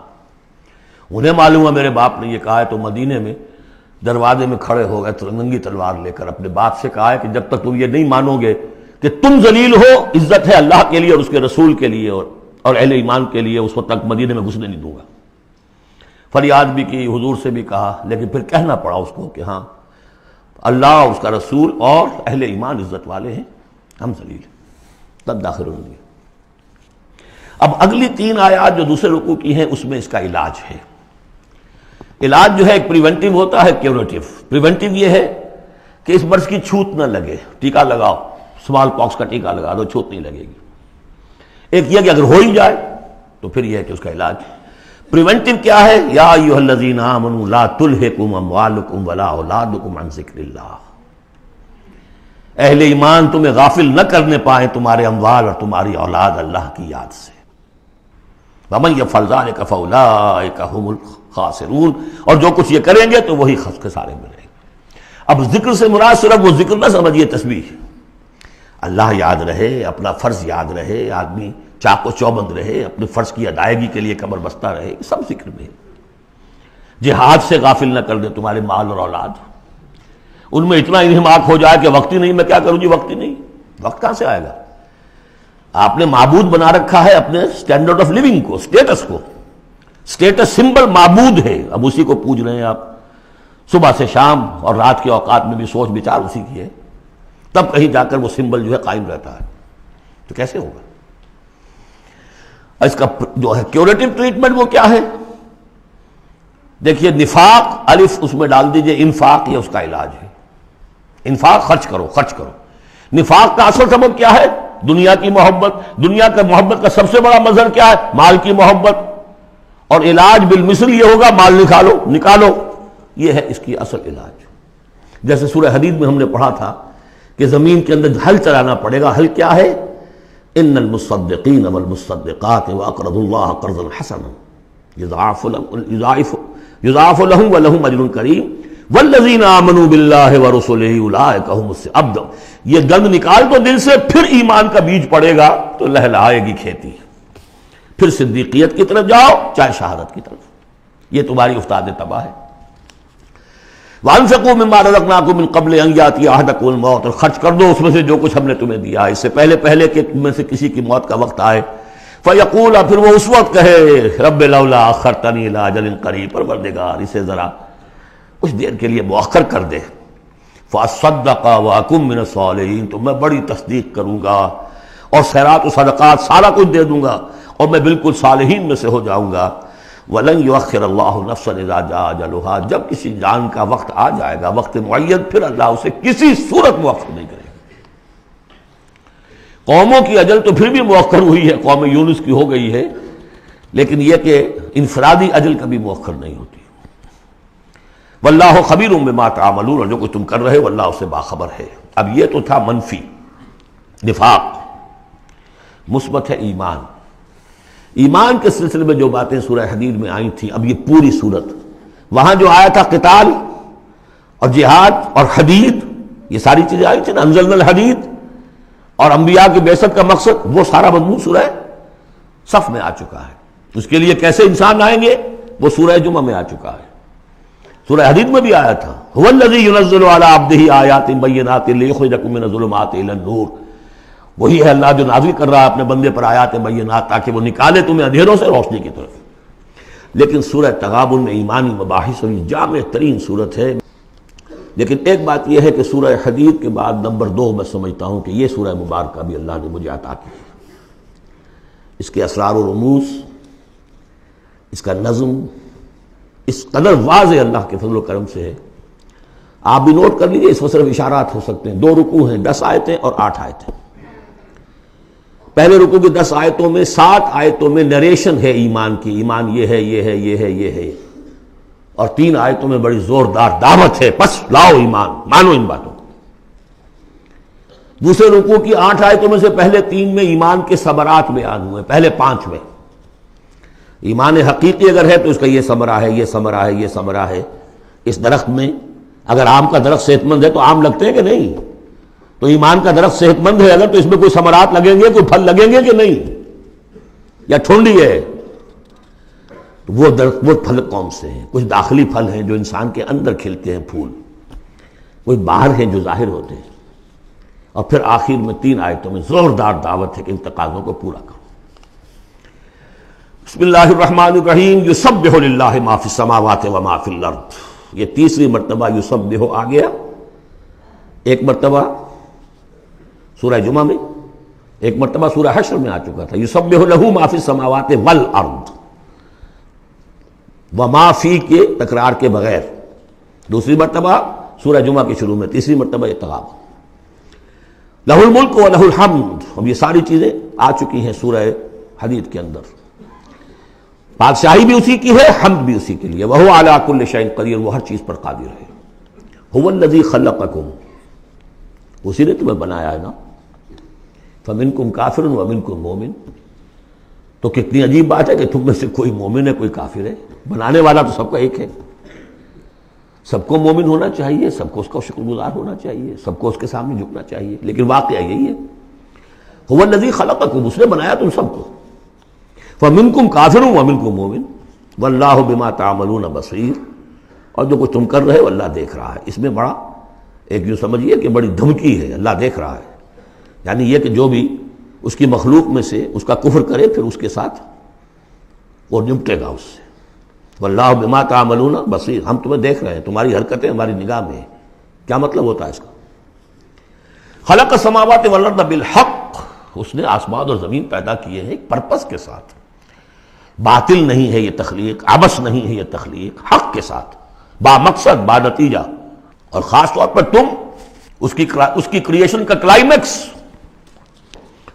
انہیں معلوم ہے میرے باپ نے یہ کہا ہے، تو مدینے میں دروازے میں کھڑے ہو گئے ننگی تلوار لے کر، اپنے باپ سے کہا ہے کہ جب تک تم یہ نہیں مانو گے کہ تم ذلیل ہو، عزت ہے اللہ کے لیے اور اس کے رسول کے لیے اور اہل ایمان کے لیے، اس وقت تک مدینے میں گھسنے نہیں دوں گا۔ فریاد بھی کی، حضور سے بھی کہا، لیکن پھر کہنا پڑا اس کو کہ ہاں اللہ، اس کا رسول اور اہل ایمان عزت والے ہیں، ہم ذلیل ہیں، تب داخل ہوئے۔ اب اگلی 3 آیات جو دوسرے رکوع کی ہیں اس میں اس کا علاج ہے۔ علاج جو ہے ایک پریونٹیو ہوتا ہے، کیوریٹیو۔ پریونٹیو یہ ہے کہ اس مرض کی چھوت نہ لگے، ٹیکہ لگاؤ، اسمال پاکس کا ٹیکہ لگا دو، چھوت نہیں لگے گی۔ ایک یہ کہ اگر ہو ہی جائے تو پھر یہ ہے کہ اس کا علاج۔ پریونٹیو کیا ہے؟ یا ایھا الذین آمنوا لا تلھکم اموالکم ولا اولادکم عن ذکر اللہ، اہل ایمان تمہیں غافل نہ کرنے پائیں تمہارے اموال اور تمہاری اولاد اللہ کی یاد سے۔ ومن یفعل ذلک فاولئک ھم الخاسرون، اور جو کچھ یہ کریں گے تو وہی خسارے میں رہیں گے۔ اب ذکر سے مراد صرف وہ ذکر نہ سمجھیے تسبیح، اللہ یاد رہے، اپنا فرض یاد رہے، آدمی چاق و چوبند رہے، اپنے فرض کی ادائیگی کے لیے کمر بستہ رہے، یہ سب ذکر میں ہے۔ جہاد سے غافل نہ کر دے تمہارے مال اور اولاد، ان میں اتنا انہماک ہو جائے کہ وقت ہی نہیں، میں کیا کروں جی، وقت ہی نہیں، وقت کہاں سے آئے گا؟ آپ نے معبود بنا رکھا ہے اپنے سٹینڈرڈ آف لیونگ کو، سٹیٹس کو، سٹیٹس سمبل معبود ہے، اب اسی کو پوج رہے ہیں آپ صبح سے شام، اور رات کے اوقات میں بھی سوچ بچار اسی کی ہے۔ تب کہیں جا کر وہ سمبل جو ہے قائم رہتا ہے. تو کیسے ہوگا؟ اس کا جو ہے کیوریٹو ٹریٹمنٹ وہ کیا ہے؟ دیکھیے نفاق الف اس میں ڈال دیجئے، انفاق یہ اس کا علاج ہے. انفاق خرچ کرو خرچ کرو. نفاق کا اصل سبب کیا ہے؟ دنیا کی محبت. دنیا کا محبت کا سب سے بڑا مظہر کیا ہے؟ مال کی محبت. اور علاج بالمثل یہ ہوگا مال نکالو. یہ ہے اس کی اصل علاج. جیسے سورہ حدید میں ہم نے پڑھا تھا کہ زمین کے اندر ہل چلانا پڑے گا. ہل کیا ہے؟ ان المصدقین والمصدقات واقرضوا اللہ قرضا حسنا یضاعف لهم ولهم اجر کریم والذین آمنوا باللہ ورسلہ اولئک هم اب یہ گند نکال دو دل سے، پھر ایمان کا بیج پڑے گا تو لہلائے گی کھیتی. پھر صدیقیت کی طرف جاؤ چاہے شہادت کی طرف. یہ تمہاری افتاد تباہ ہے. وَأَنفِقُوا مِمَّا رَزَقْنَاكُم مِّن قَبْلِ أَن يَأْتِيَ أَحَدَكُمُ الْمَوْتُ، اور خرچ کر دو اس میں سے جو کچھ ہم نے تمہیں دیا ہے اس سے پہلے کہ تم میں سے کسی کی موت کا وقت آئے. فَيَقُولَ، پھر وہ اس وقت کہے رب لولا أَخَّرْتَنِي إِلَىٰ أَجَلٍ قَرِيبٍ، پروردگار اسے ذرا کچھ دیر کے لیے مؤخر کر دے. فَأَصَّدَّقَ وَأَكُن مِّنَ الصَّالِحِينَ، تو میں بڑی تصدیق کروں گا اور خیرات و صدقات سارا کچھ دے دوں گا اور میں بالکل صالحین میں سے ہو جاؤں گا. وَلَن يُؤَخِّرَ اللَّهُ نَفْسًا إِذَا جَاءَ أَجَلُهَا، جب کسی جان کا وقت آ جائے گا، وقت معین، پھر اللہ اسے کسی صورت مؤخر نہیں کرے گا. قوموں کی اجل تو پھر بھی مؤخر ہوئی ہے، قوم یونس کی ہو گئی ہے، لیکن یہ کہ انفرادی اجل کبھی مؤخر نہیں ہوتی. واللہ خبیر بما تعملون، اور جو کچھ تم کر رہے ہو اللہ اس سے باخبر ہے. اب یہ تو تھا منفی نفاق. مثبت ہے ایمان. ایمان کے سلسلے میں جو باتیں سورہ حدید میں آئی تھیں، اب یہ پوری صورت، وہاں جو آیا تھا قتال اور جہاد اور حدید، یہ ساری چیزیں آئی تھیں نا، انزلنا الحدید، اور انبیاء کی بعثت کا مقصد، وہ سارا مضمون سورہ صف میں آ چکا ہے. اس کے لیے کیسے انسان آئیں گے وہ سورہ جمعہ میں آ چکا ہے. سورہ حدید میں بھی آیا تھا هو الذی ينزل علی عبدہ آیات بینات لیخرجکم من الظلمات الی النور، وہی ہے اللہ جو نازل کر رہا ہے اپنے بندے پر آیات بینات تاکہ وہ نکالے تمہیں اندھیروں سے روشنی کی طرف. لیکن سورہ تغابن میں ایمانی مباحث اور جامع ترین صورت ہے. لیکن ایک بات یہ ہے کہ سورہ حدید کے بعد نمبر 2 میں سمجھتا ہوں کہ یہ سورہ مبارکہ بھی اللہ نے مجھے عطا کی. اس کے اسرار و رموز، اس کا نظم اس قدر واضح اللہ کے فضل و کرم سے ہے. آپ بھی نوٹ کر لیجئے، اس میں صرف اشارات ہو سکتے ہیں. 2 رکوع ہیں، 10 آیتیں اور 8 آیتیں. پہلے رکوع کی 10 آیتوں میں 7 آیتوں میں نریشن ہے ایمان کی، ایمان یہ ہے یہ ہے یہ ہے یہ ہے، اور 3 آیتوں میں بڑی زوردار دعوت ہے، بس لاؤ ایمان، مانو ان باتوں کو. دوسرے رکوع کی 8 آیتوں میں سے پہلے 3 میں ایمان کے ثمرات بیان ہوئے، پہلے 5 میں ایمان حقیقی اگر ہے تو اس کا یہ ثمرہ ہے یہ ثمرہ ہے یہ ثمرہ ہے. اس درخت میں اگر آم کا درخت صحت مند ہے تو آم لگتے ہیں کہ نہیں؟ تو ایمان کا درخت صحت مند ہے اگر تو اس میں کوئی ثمرات لگیں گے، کوئی پھل لگیں گے کہ نہیں؟ یا ٹھنڈی ہے؟ وہ درخت وہ پھل کون سے ہیں؟ کچھ داخلی پھل ہیں جو انسان کے اندر کھلتے ہیں پھول، کوئی باہر ہیں جو ظاہر ہوتے ہیں. اور پھر آخر میں 3 آیتوں میں زوردار دعوت ہے کہ ان تقاضوں کو پورا کرو. بسم اللہ الرحمن الرحیم. یسبح للہ ما فی السماوات و ما فی الارض. یہ تیسری مرتبہ یسبح آ گیا. ایک مرتبہ سورہ جمعہ میں، ایک مرتبہ سورہ حشر میں آ چکا تھا. یسبح لہ ما فی السماوات والارض، وما فی کے تکرار کے بغیر. دوسری مرتبہ سورہ جمعہ کے شروع میں، تیسری مرتبہ اتغاب. لہ الملک و لہ الحمد. اب یہ ساری چیزیں آ چکی ہیں سورہ حدید کے اندر. بادشاہی بھی اسی کی ہے، حمد بھی اسی کے لیے. وہو علی کل شیء قدیر، وہ ہر چیز پر قادر ہے. هو الذی خلقکم، اسی نے تمہیں بنایا ہے نا. فمنکم کافر ومنکم مومن. تو کتنی عجیب بات ہے کہ تم میں سے کوئی مومن ہے کوئی کافر ہے. بنانے والا تو سب کا ایک ہے. سب کو مومن ہونا چاہیے، سب کو اس کا شکر گزار ہونا چاہیے، سب کو اس کے سامنے جھکنا چاہیے. لیکن واقعہ یہی ہے، هو الذی خلقکم، اس نے بنایا تم سب کو. فمنکم کافر ومنکم مومن واللہ بما تعملون بصیر. اور جو کچھ تم کر رہے ہو اللہ دیکھ رہا ہے. اس میں بڑا ایک جو سمجھیے کہ بڑی دھمکی ہے، اللہ دیکھ رہا ہے. یعنی یہ کہ جو بھی اس کی مخلوق میں سے اس کا کفر کرے پھر اس کے ساتھ وہ نمٹے گا اس سے. واللہ بما تعملون بصیر، ہم تمہیں دیکھ رہے ہیں، تمہاری حرکتیں ہماری نگاہ میں ہیں. کیا مطلب ہوتا ہے اس کا؟ خلق السماوات والارض بالحق، اس نے آسمان اور زمین پیدا کیے ہیں ایک پرپس کے ساتھ، باطل نہیں ہے یہ تخلیق، عبث نہیں ہے یہ تخلیق، حق کے ساتھ، با مقصد، با نتیجہ، اور خاص طور پر تم اس کی کریشن کا کلائمیکس،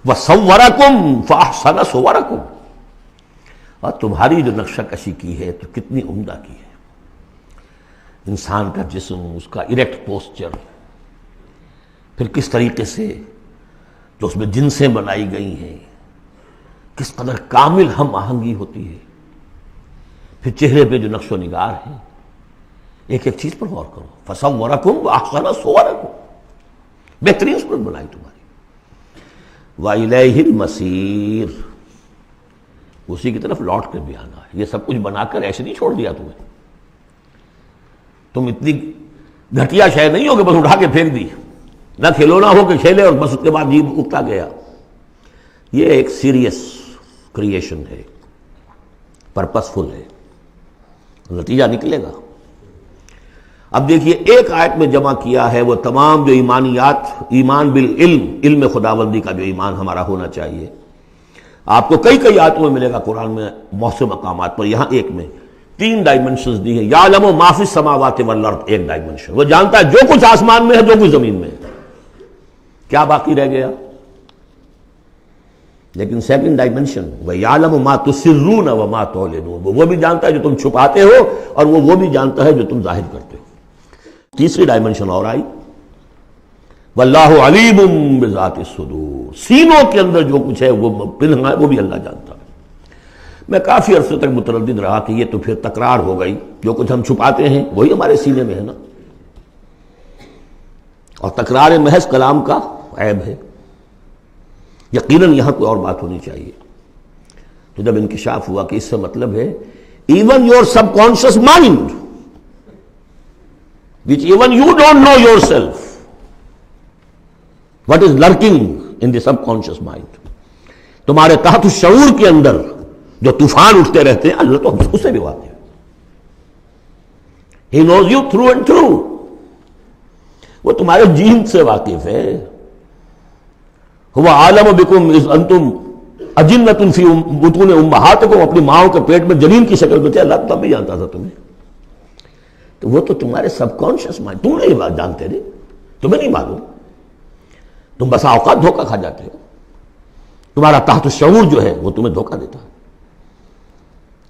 وَصَوَّرَكُمْ فَأَحْسَنَ صُوَرَكُمْ، اور تمہاری جو نقشہ کشی کی ہے تو کتنی عمدہ کی ہے، انسان کا جسم، اس کا اریکٹ پوسچر، پھر کس طریقے سے جو اس میں جنسیں بنائی گئی ہیں، کس قدر کامل ہم آہنگی ہوتی ہے، پھر چہرے پہ جو نقش و نگار ہے، ایک ایک چیز پر غور کرو، فَصَوَّرَكُمْ وَأَحْسَنَ صُوَرَكُمْ، بہترین صورت بنائی تمہاری، وَإِلَيْهِ الْمَصِيرُ، اسی کی طرف لوٹ کر بھی آنا ہے، یہ سب کچھ بنا کر ایسے نہیں چھوڑ دیا تمہیں، تم اتنی گھٹیا شے نہیں ہو کہ بس اٹھا کے پھینک دی، نہ کھلونا ہو کہ کھیلے اور بس اس کے بعد جیب اگتا گیا، یہ ایک سیریس کریشن ہے، پرپسفل ہے، نتیجہ نکلے گا۔ اب دیکھیے ایک آیت میں جمع کیا ہے وہ تمام جو ایمانیات، ایمان بالعلم، علم خداوندی کا جو ایمان ہمارا ہونا چاہیے، آپ کو کئی کئی آیتوں میں ملے گا قرآن میں بہت سے مقامات پر، یہاں ایک میں 3 ڈائمنشنز دی ہیں، یعلم ما فی السماوات والارض، ایک ڈائمنشن، وہ جانتا ہے جو کچھ آسمان میں ہے جو کچھ زمین میں ہے، کیا باقی رہ گیا؟ لیکن سیکنڈ ڈائمنشن، وَيَعْلَمُ مَا تُسِرُّونَ وَمَا تُعْلِنُونَ، وہ بھی جانتا ہے جو تم چھپاتے ہو اور وہ بھی جانتا ہے جو تم ظاہر کرتے ہو۔ تیسری ڈائمنشن اور آئی، وَاللَّهُ عَلِيمٌ بِذَاتِ الصُّدُورِ، سینوں کے اندر جو کچھ ہے وہ پنہاں ہے، وہ بھی اللہ جانتا ہے۔ میں کافی عرصے تک متردد رہا کہ یہ تو پھر تکرار ہو گئی، جو کچھ ہم چھپاتے ہیں وہی ہمارے سینے میں ہے نا، اور تکرار محض کلام کا عیب ہے، یقیناً یہاں کوئی اور بات ہونی چاہیے۔ تو جب انکشاف ہوا کہ اس سے مطلب ہے even your sub conscious mind which even you don't know yourself what is lurking in the subconscious mind، تمہارے تحت الشعور کے اندر جو طوفان اٹھتے رہتے ہیں اللہ تو اسے بھی واقف ہے، he knows you through and through، وہ تمہارے جین سے واقف ہے، هو عالم بكم اذ انتم اجنۃ فی بطون امہاتکم، اپنی ماؤں کے پیٹ میں جنین کی شکل میں تھے، اللہ تب بھی جانتا تھا تمہیں، تو وہ تو تمہارے سب کانشیس مائنڈ، تم نہیں بات جانتے رہے، تمہیں نہیں معلوم، تم بسا اوقات دھوکہ کھا جاتے ہو، تمہارا تحت الشعور جو ہے وہ تمہیں دھوکہ دیتا ہے،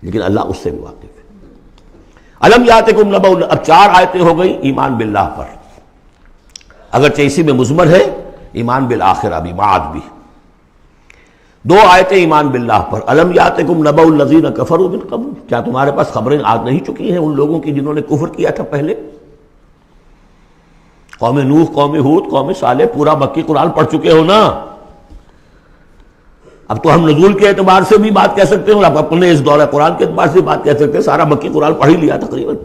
لیکن اللہ اس سے بھی واقف ہے۔ الم یاتکم نبأ، اب 4 آیتیں ہو گئی ایمان باللہ پر، اگرچہ اسی میں مضمر ہے ایمان بالآخرہ بھی، معاد بھی، 2 آیتیں ایمان باللہ پر، الم یاتکم نبأ الذین کفروا من قبل، کیا تمہارے پاس خبریں آج نہیں چکی ہیں ان لوگوں کی جنہوں نے کفر کیا تھا پہلے؟ قوم نوح، قوم ہود، قوم صالح، پورا مکی قرآن پڑھ چکے ہو نا، اب تو ہم نزول کے اعتبار سے بھی بات کہہ سکتے ہیں اور اب اپنے اس دورہ قرآن کے اعتبار سے بات کہہ سکتے ہیں، سارا مکی قرآن پڑھ ہی لیا تقریباً۔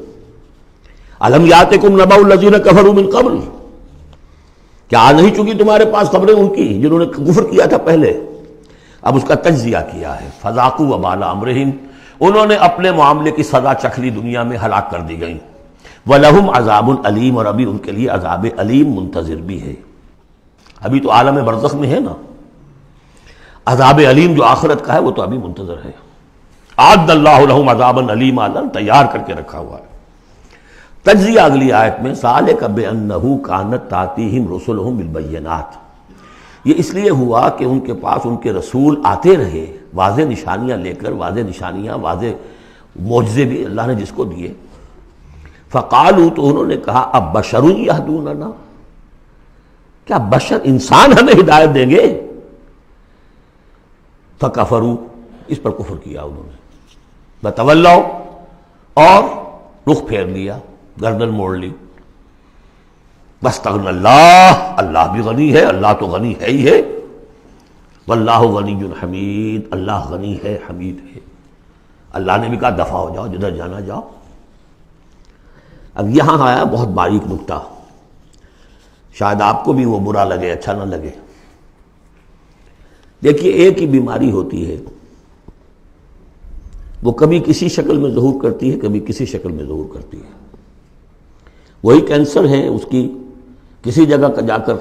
الم یاتکم نبأ الذین کفروا من قبل، کیا آ نہیں چکی تمہارے پاس خبریں ان کی جنہوں نے کفر کیا تھا پہلے؟ اب اس کا تجزیہ کیا ہے، فذاقوا وبال امرہم، انہوں نے اپنے معاملے کی سزا چکھ لی، دنیا میں ہلاک کر دی گئی، وَلَهُمْ عَذَابٌ علیم، اور ابھی ان کے لیے عذاب علیم منتظر بھی ہے، ابھی تو عالم برزخ میں ہے نا، عذاب علیم جو آخرت کا ہے وہ تو ابھی منتظر ہے، اعد اللہ لہم عذابا علیما، تیار کر کے رکھا ہوا ہے۔ تجزیہ اگلی آیت میں، ذالک بأنہ کانت تأتیہم رسلہم بالبینات، یہ اس لیے ہوا کہ ان کے پاس ان کے رسول آتے رہے واضح نشانیاں لے کر، واضح نشانیاں، واضح معجزے بھی اللہ نے جس کو دیے، فقالوا، تو انہوں نے کہا اب بشر یہدوننا، کیا بشر انسان ہمیں ہدایت دیں گے؟ فکفروا، اس پر کفر کیا انہوں نے، وتولوا، اور رخ پھیر لیا، گردن موڑ لی، واستغنى اللہ، اللہ بھی غنی ہے، اللہ تو غنی ہے ہی ہے، واللہ غنی حمید، اللہ غنی ہے، حمید ہے، اللہ نے بھی کہا دفع ہو جاؤ، جدھر جانا جاؤ۔ اب یہاں آیا بہت باریک نکتہ، شاید آپ کو بھی وہ برا لگے، اچھا نہ لگے۔ دیکھیے ایک ہی بیماری ہوتی ہے، وہ کبھی کسی شکل میں ظہور کرتی ہے، کبھی کسی شکل میں ظہور کرتی ہے، وہی کینسر ہے، اس کی کسی جگہ کا جا کر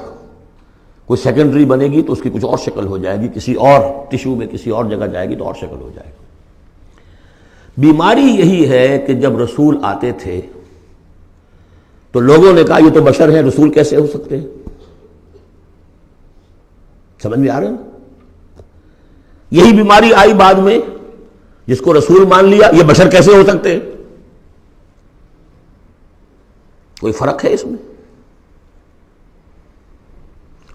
کوئی سیکنڈری بنے گی تو اس کی کچھ اور شکل ہو جائے گی، کسی اور ٹشو میں کسی اور جگہ جائے گی تو اور شکل ہو جائے گی۔ بیماری یہی ہے کہ جب رسول آتے تھے تو لوگوں نے کہا یہ تو بشر ہیں، رسول کیسے ہو سکتے ہیں؟ سمجھ میں آ رہا ہے نا؟ یہی بیماری آئی بعد میں، جس کو رسول مان لیا یہ بشر کیسے ہو سکتے ہیں؟ کوئی فرق ہے اس میں؟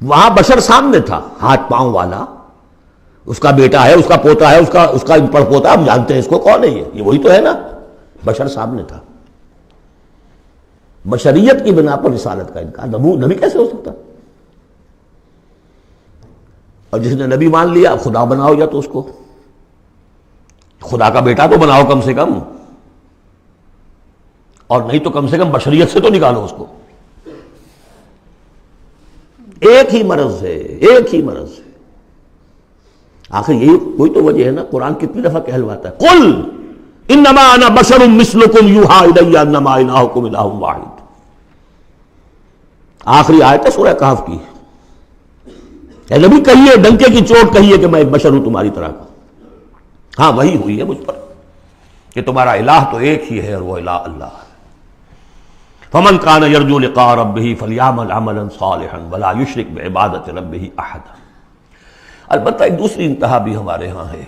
وہاں بشر سامنے تھا، ہاتھ پاؤں والا، اس کا بیٹا ہے، اس کا پوتا ہے، اس کا پڑ پوتا، ہم جانتے ہیں اس کو، کون ہے یہ وہی تو ہے نا، بشر سامنے تھا۔ بشریت کی بنا پر رسالت کا انکار، نبی کیسے ہو سکتا؟ اور جس نے نبی مان لیا اب خدا بناؤ، یا تو اس کو خدا کا بیٹا تو بناؤ کم سے کم، اور نہیں تو کم سے کم بشریت سے تو نکالو اس کو۔ ایک ہی مرض ہے، ایک ہی مرض ہے۔ آخر یہی کوئی تو وجہ ہے نا، قرآن کتنی دفعہ کہلواتا ہے قل انما انا بشر مثلکم یوحی الی انما الہکم الہ واحد۔ آخری آیت ہے سورہ کہف کی، اے نبی کہیے، ڈنکے کی چوٹ کہیے کہ میں ایک بشر ہوں تمہاری طرح کا۔ ہاں وہی ہوئی ہے مجھ پر کہ تمہارا الہ تو ایک ہی ہے اور وہ الہ اللہ ہے۔ فمن کان یرجو لقاء ربہ فلیعمل عملا صالحا ولا یشرک بعبادۃ ربہ احدا۔ البتہ ایک دوسری انتہا بھی ہمارے ہاں ہے،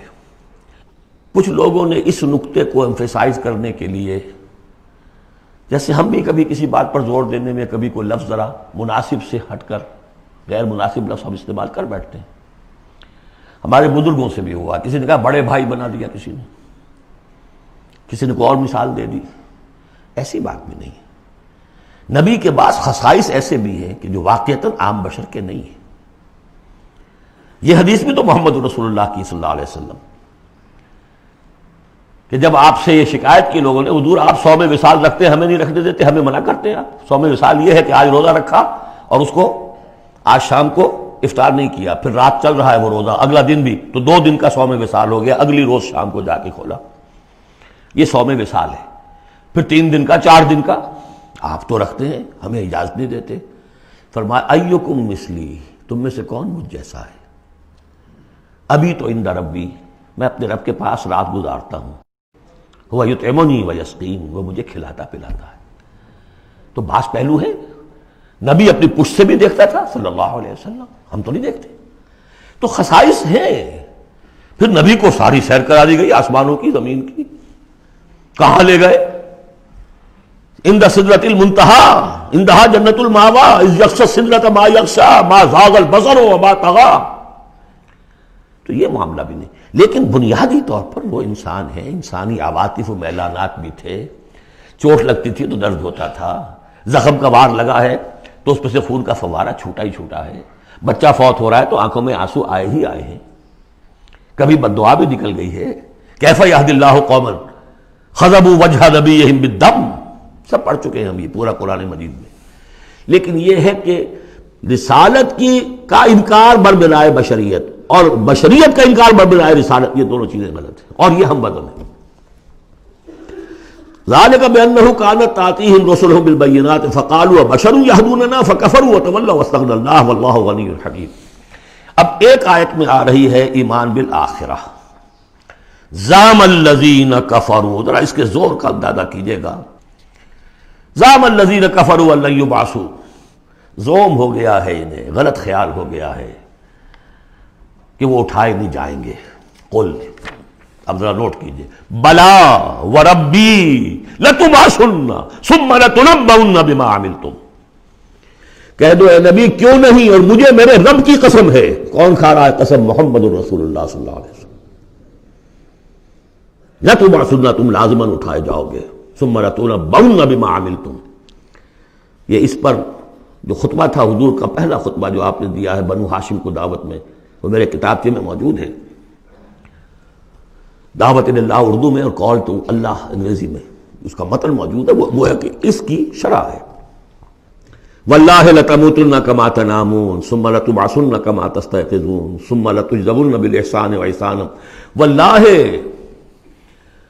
کچھ لوگوں نے اس نقطے کو ایمفیسائز کرنے کے لیے، جیسے ہم بھی کبھی کسی بات پر زور دینے میں کبھی کوئی لفظ ذرا مناسب سے ہٹ کر غیر مناسب لفظ ہم استعمال کر بیٹھتے ہیں۔ ہمارے بزرگوں سے بھی ہوا، کسی نے کہا بڑے بھائی بنا دیا، کسی نے کوئی اور مثال دے دی۔ ایسی بات بھی نہیں ہے۔ نبی کے بعض خصائص ایسے بھی ہیں کہ جو واقعتاً عام بشر کے نہیں ہیں۔ یہ حدیث بھی تو محمد رسول اللہ کی صلی اللہ علیہ وسلم، کہ جب آپ سے یہ شکایت کی لوگوں نے، حضور آپ صوم وصال رکھتے ہیں، ہمیں نہیں رکھنے دیتے، ہمیں منع کرتے ہیں آپ۔ صوم وصال یہ ہے کہ آج روزہ رکھا اور اس کو آج شام کو افطار نہیں کیا، پھر رات چل رہا ہے وہ روزہ، اگلا دن بھی، تو 2 دن کا صوم وصال ہو گیا، اگلی روز شام کو جا کے کھولا، یہ صوم وصال ہے۔ پھر 3 دن کا، 4 دن کا آپ تو رکھتے ہیں، ہمیں اجازت نہیں دیتے۔ فرمایا ایکم مثلی، تم میں سے کون مجھ جیسا ہے؟ ابھی تو عند ربی، میں اپنے رب کے پاس رات گزارتا ہوں، وہ یطعمنی ویسقین، وہ مجھے کھلاتا پلاتا ہے۔ تو بعض پہلو ہے، نبی اپنی پشت سے بھی دیکھتا تھا صلی اللہ علیہ وسلم، ہم تو نہیں دیکھتے۔ تو خصائص ہیں۔ پھر نبی کو ساری سیر کرا دی گئی، آسمانوں کی، زمین کی۔ کہاں لے گئے؟ عند سدرۃ المنتہی، عندہا جنت المأوی، اذ یغشی السدرۃ ما یغشی، ما زاغ البصر وما طغی۔ تو یہ معاملہ بھی نہیں، لیکن بنیادی طور پر وہ انسان ہے، انسانی عواطف و میلانات بھی تھے۔ چوٹ لگتی تھی تو درد ہوتا تھا، زخم کا وار لگا ہے تو اس پہ سے خون کا فوارہ چھوٹا ہی چھوٹا ہے، بچہ فوت ہو رہا ہے تو آنکھوں میں آنسو آئے ہی آئے ہیں، کبھی بد دعا بھی نکل گئی ہے۔ کیف یہدی اللہ قوما خضبوا وجہ نبیہم بالدم، سب پڑھ چکے ہیں ہم یہ پورا قرآن مجید میں۔ لیکن یہ ہے کہ رسالت کا انکار بربنائے بشریت اور بشریت کا انکار بربنائے رسالت، یہ دونوں چیزیں غلط ہیں، اور یہ ہم بدل ہیں۔ ذالک بأنہ کانت تأتیہم رسلہم بالبینات فقالوا بشر یہدوننا فکفروا وتولوا واستغنی اللہ واللہ غنی حکیم۔ اب ایک آیت میں آ رہی ہے ایمان بالآخرہ، زعم الذین کفروا، ذرا اس کے زور کا اندازہ کیجئے گا۔ زعم الذین کفروا ان لن یبعثوا، زوم ہو گیا ہے انہیں، غلط خیال ہو گیا ہے کہ وہ اٹھائے نہیں جائیں گے۔ قل، اب ذرا نوٹ کیجئے، بلا وربی لتبعثن ثم لتنبؤن بما عملتم، کہہ دو اے نبی کیوں نہیں، اور مجھے میرے رب کی قسم ہے۔ کون کھا رہا ہے قسم؟ محمد رسول اللہ صلی اللہ علیہ وسلم۔ لتبعثن، تم لازماً اٹھائے جاؤ گے، ثم لتنبؤن بما عملتم۔ یہ اس پر جو خطبہ تھا حضور کا پہلا خطبہ جو آپ نے دیا ہے بنو ہاشم کو دعوت میں، وہ میرے کتابچے میں موجود ہے، دعوت اللہ اردو میں اور کال ٹو اللہ انگریزی میں، اس کا متن موجود ہے، وہ ہے کہ اس کی شرح ہے۔ واللہ لتموتن کما تنامون ثم لتبعثن کما تستيقظون ثم لتجزون بالاحسان واحسانا واللہ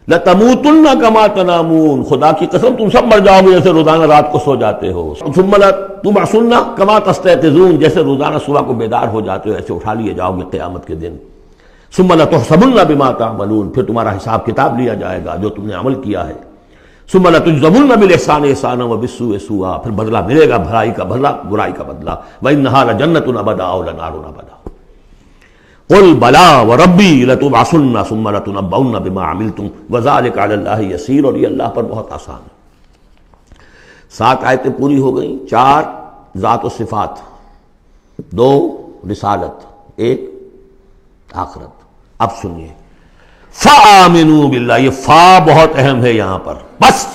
لَتَمُوتُنَّ كَمَا تَنَامُونَ، خدا کی قسم تم سب مر جاؤ گے جیسے روزانہ رات کو سو جاتے ہو. ثُمَّ لَتُبْعَثُنَّ كَمَا تَسْتَيْقِظُونَ، جیسے روزانہ صبح کو بیدار ہو جاتے ہو ایسے اٹھا لیے جاؤ گے قیامت کے دن. ثُمَّ لَتُحْسَبُنَّ بِمَا تَعْمَلُونَ، پھر تمہارا حساب کتاب لیا جائے گا جو تم نے عمل کیا ہے. ثُمَّ لَتُجْزَوُنَّ بِالْإِحْسَانِ إِحْسَانًا وَبِالسُّوءِ سُوءًا، پھر بدلہ ملے گا بھلائی کا بدلہ برائی کا بدلہ. وَإِنَّهَا لَجَنَّةٌ أَبَدًا أَوْ لَنَارٌ أَبَدًا. قُلْ بَلَىٰ وَرَبِّي لَتُبْعَثُنَّ ثُمَّ لَتُنَبَّؤُنَّ بِمَا عَمِلْتُمْ وَذَٰلِكَ عَلَى اللَّهِ يَسِيرٌ، اور یہ اللہ پر بہت آسان ہے. 7 آیتیں پوری ہو گئیں. 4 ذات و صفات، 2 رسالت، 1 آخرت. اب سنیے فَآمِنُوا بِاللَّهِ، یہ فا بہت اہم ہے یہاں پر. بس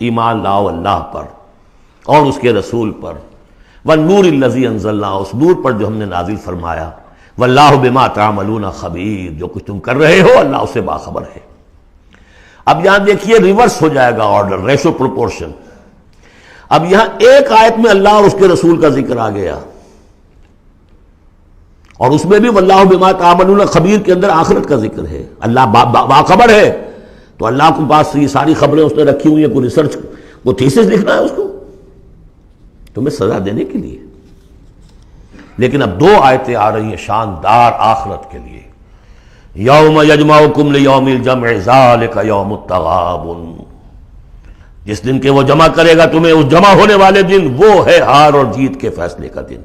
ایمان لاؤ اللہ پر اور اس کے رسول پر. وَالنُّورِ الَّذِي أَنزَلْنَا، اس نور پر جو ہم نے نازل فرمایا. وَاللَّهُ بِمَا تَعْمَلُونَ خَبِيرٌ، جو کچھ تم کر رہے ہو اللہ اس سے باخبر ہے. اب یہاں دیکھیے ریورس ہو جائے گا آرڈر، ریشو پروپورشن. اب یہاں ایک آیت میں اللہ اور اس کے رسول کا ذکر آ گیا، اور اس میں بھی واللہ بما تعملون خبیر کے اندر آخرت کا ذکر ہے. اللہ باخبر ہے، تو اللہ کے پاس یہ ساری خبریں اس نے رکھی ہوئی ہیں. کوئی ریسرچ، کوئی تھیسس لکھنا ہے اس کو تمہیں سزا دینے کے لیے. لیکن اب 2 آیتیں آ رہی ہیں شاندار آخرت کے لیے. یوم یجمعکم لیوم الجمع ذالک یوم التغابن، جس دن کے وہ جمع کرے گا تمہیں اس جمع ہونے والے دن، وہ ہے ہار اور جیت کے فیصلے کا دن.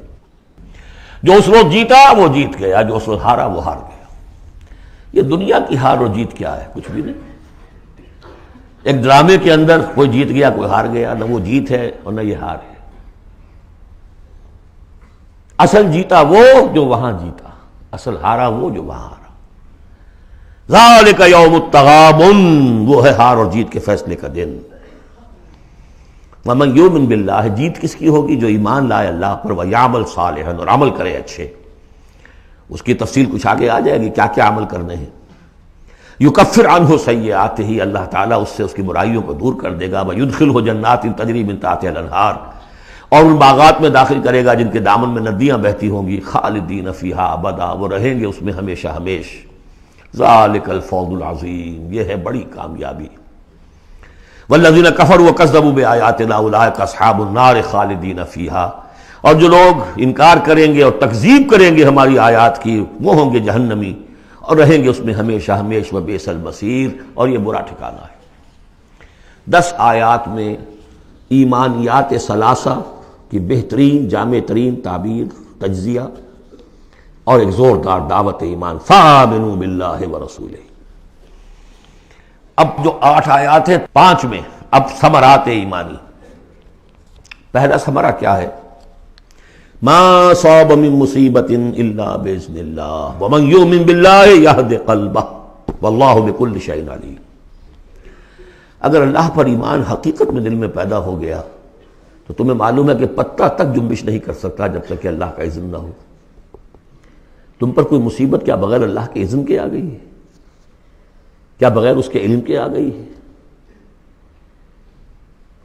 جو اس روز جیتا وہ جیت گیا، جو اس روز ہارا وہ ہار گیا. یہ دنیا کی ہار اور جیت کیا ہے؟ کچھ بھی نہیں. ایک ڈرامے کے اندر کوئی جیت گیا کوئی ہار گیا، نہ وہ جیت ہے اور نہ یہ ہار ہے. اصل جیتا وہ جو وہاں جیتا، اصل ہارا وہ جو وہاں ہارا. ذالک یوم التغابن، وہ ہے ہار اور جیت کے فیصلے کا دن. ومن یؤمن باللہ، جیت کس کی ہوگی؟ جو ایمان لائے اللہ پر، ویعمل صالحا، اور عمل کرے اچھے. اس کی تفصیل کچھ آگے آ جائے گی کیا کیا عمل کرنے ہیں. یکفر عنہ سیئاتہ، اللہ تعالیٰ اس سے اس کی برائیوں کو دور کر دے گا. ویدخلہ جنات تجری من تحتہا الانہار، اور ان باغات میں داخل کرے گا جن کے دامن میں ندیاں بہتی ہوں گی. خالدین فیہا ابدا، وہ رہیں گے اس میں ہمیشہ ہمیش. ذالک الفوز العظیم، یہ ہے بڑی کامیابی. والذین کفروا وکذبوا بآیاتنا اولئک اصحاب النار خالدین فیہا، اور جو لوگ انکار کریں گے اور تکذیب کریں گے ہماری آیات کی، وہ ہوں گے جہنمی اور رہیں گے اس میں ہمیشہ ہمیش. وبئس المصیر، اور یہ برا ٹھکانہ ہے. 10 آیات میں ایمانیات ثلاثہ کی بہترین جامع ترین تعبیر، تجزیہ اور ایک زوردار دعوت ایمان. فآمنوا باللہ ورسولہ. اب جو 8 آیات ہیں 5 میں اب ثمرات ایمانی. پہلا ثمرہ کیا ہے؟ ما صاب من مصیبت الا باذن اللہ ومن یؤمن باللہ یہد قلبہ واللہ بکل شیء علیم. اگر اللہ پر ایمان حقیقت میں دل میں پیدا ہو گیا تو تمہیں معلوم ہے کہ پتہ تک جنبش نہیں کر سکتا جب تک کہ اللہ کا اذن نہ ہو. تم پر کوئی مصیبت کیا بغیر اللہ کے اذن کے آ گئی ہے؟ کیا بغیر اس کے علم کے آ گئی ہے؟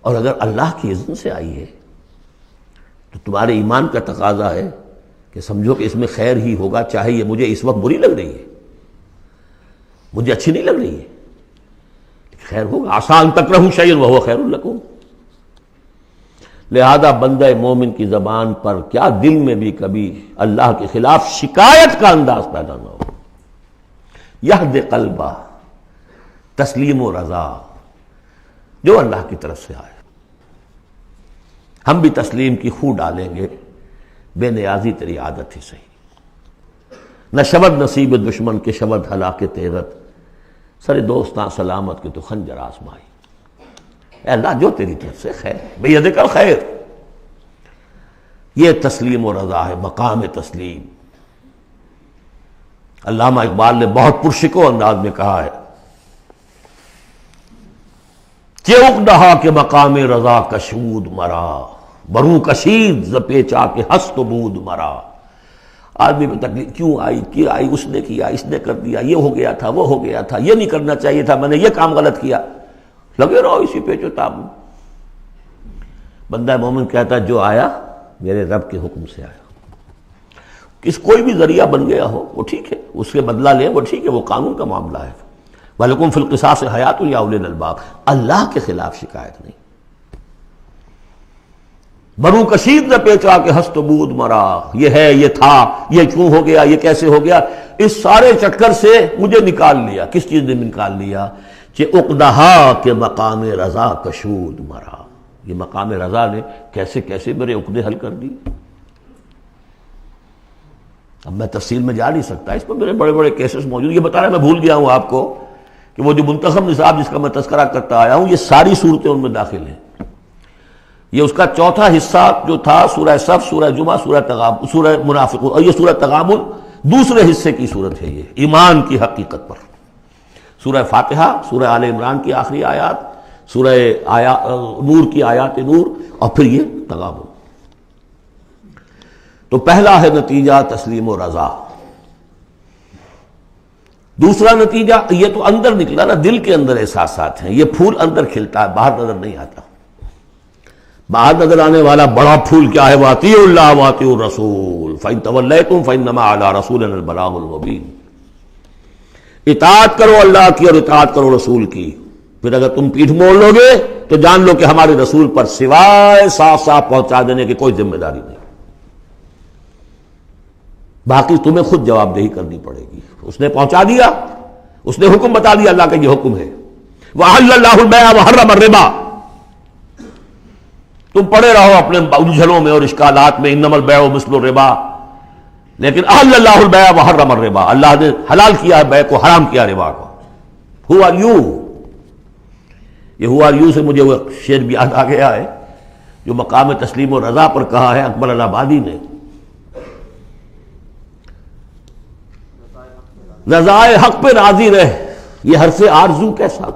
اور اگر اللہ کی اذن سے آئی ہے تو تمہارے ایمان کا تقاضا ہے کہ سمجھو کہ اس میں خیر ہی ہوگا، چاہے یہ مجھے اس وقت بری لگ رہی ہے، مجھے اچھی نہیں لگ رہی ہے، خیر ہوگا. عسیٰ ان تکرہوا شیئا وہو خیر لکم. لہذا بندہ مومن کی زبان پر کیا دل میں بھی کبھی اللہ کے خلاف شکایت کا انداز پیدا نہ ہو. یہد قلبہ، تسلیم و رضا، جو اللہ کی طرف سے آئے. ہم بھی تسلیم کی خو ڈالیں گے، بے نیازی تیری عادت ہی صحیح. نہ شود نصیب دشمن کے شود ہلاک تیغت، سر دوستاں سلامت کے تو خنجر آزمائی. اے اللہ جو تیری طرف سے خیر، بیدک الخیر. یہ تسلیم و رضا ہے، مقام تسلیم. علامہ اقبال نے بہت پرشکو انداز میں کہا ہے کہ اقدہا کے مقام رضا کشود مرا، بروں کشید ز پیچا کے ہست و بود مرا. آدمی میں تکلیف کیوں آئی، کیا آئی، اس نے کیا، اس نے کر دیا، یہ ہو گیا تھا، وہ ہو گیا تھا، یہ نہیں کرنا چاہیے تھا، میں نے یہ کام غلط کیا. لگے رہو اسی پیچ و تاب. بندہ مومن کہتا ہے جو آیا میرے رب کے حکم سے آیا. کوئی بھی ذریعہ بن گیا ہو وہ ٹھیک ہے، اس کے بدلہ لیں وہ ٹھیک ہے، وہ قانون کا معاملہ ہے. وَلَكُمْ فِي الْقِصَاصِ حَيَاةٌ يَا أُولِي الْأَلْبَابِ، اللہ کے خلاف شکایت نہیں۔ بنو کشید نہ پیچا کہ ہست بود مرا، یہ ہے، یہ تھا، یہ کیوں ہو گیا، یہ کیسے ہو گیا، اس سارے چکر سے مجھے نکال لیا۔ کس چیز نے نکال لیا؟ کہ عقدہا کے مقام رضا کشود مرا، یہ مقام رضا نے کیسے کیسے میرے عقدے حل کر دی۔ اب میں تفصیل میں جا نہیں سکتا، اس پر میرے بڑے بڑے کیسز موجود۔ یہ بتا رہا میں بھول گیا ہوں آپ کو کہ وہ جو منتخب نصاب جس کا میں تذکرہ کرتا آیا ہوں، یہ ساری صورتیں ان میں داخل ہیں۔ یہ اس کا چوتھا حصہ جو تھا سورہ صف، سورہ جمعہ، سورہ تغابن، سورہ منافقون، اور یہ سورہ تغابن دوسرے حصے کی صورت ہے، یہ ایمان کی حقیقت پر۔ سورہ فاتحہ، سورہ آل عمران کی آخری آیات، سورہ نور کی آیات نور، اور پھر یہ تغابن۔ تو پہلا ہے نتیجہ تسلیم و رضا۔ دوسرا نتیجہ، یہ تو اندر نکلا نا، دل کے اندر احساسات ہیں، یہ پھول اندر کھلتا ہے، باہر نظر نہیں آتا۔ باہر نظر آنے والا بڑا پھول کیا ہے؟ وَأَطِیعُوا اللَّهَ وَأَطِیعُوا الرَّسُولَ فَإِن تَوَلَّیْتُمْ فَإِنَّمَا عَلَىٰ رَسُولِنَا الْبَلَاغُ الْمُبِینُ۔ اطاعت کرو اللہ کی اور اطاعت کرو رسول کی، پھر اگر تم پیٹھ موڑ لو گے تو جان لو کہ ہمارے رسول پر سوائے صاف صاف پہنچا دینے کی کوئی ذمہ داری نہیں، باقی تمہیں خود جواب دہی کرنی پڑے گی۔ اس نے پہنچا دیا، اس نے حکم بتا دیا، اللہ کا یہ حکم ہے۔ وَأَحَلَّ اللَّهُ الْبَيْعَ وَحَرَّمَ الرِّبَا، تم پڑے رہو اپنے الجھنوں میں اور اشکالات میں، انما البیع مثل الربا، لیکن احل اللہ البیع وحرم الربا، اللہ نے حلال کیا ہے بیع کو، حرام کیا ربا کو۔ ہو آر یو، یہ ہو آر یو سے مجھے وہ شعر بھی یاد آ گیا ہے جو مقام تسلیم و رضا پر کہا ہے اکبر الآبادی نے۔ رضائے حق پہ راضی رہ، یہ حرف آرزو کیسا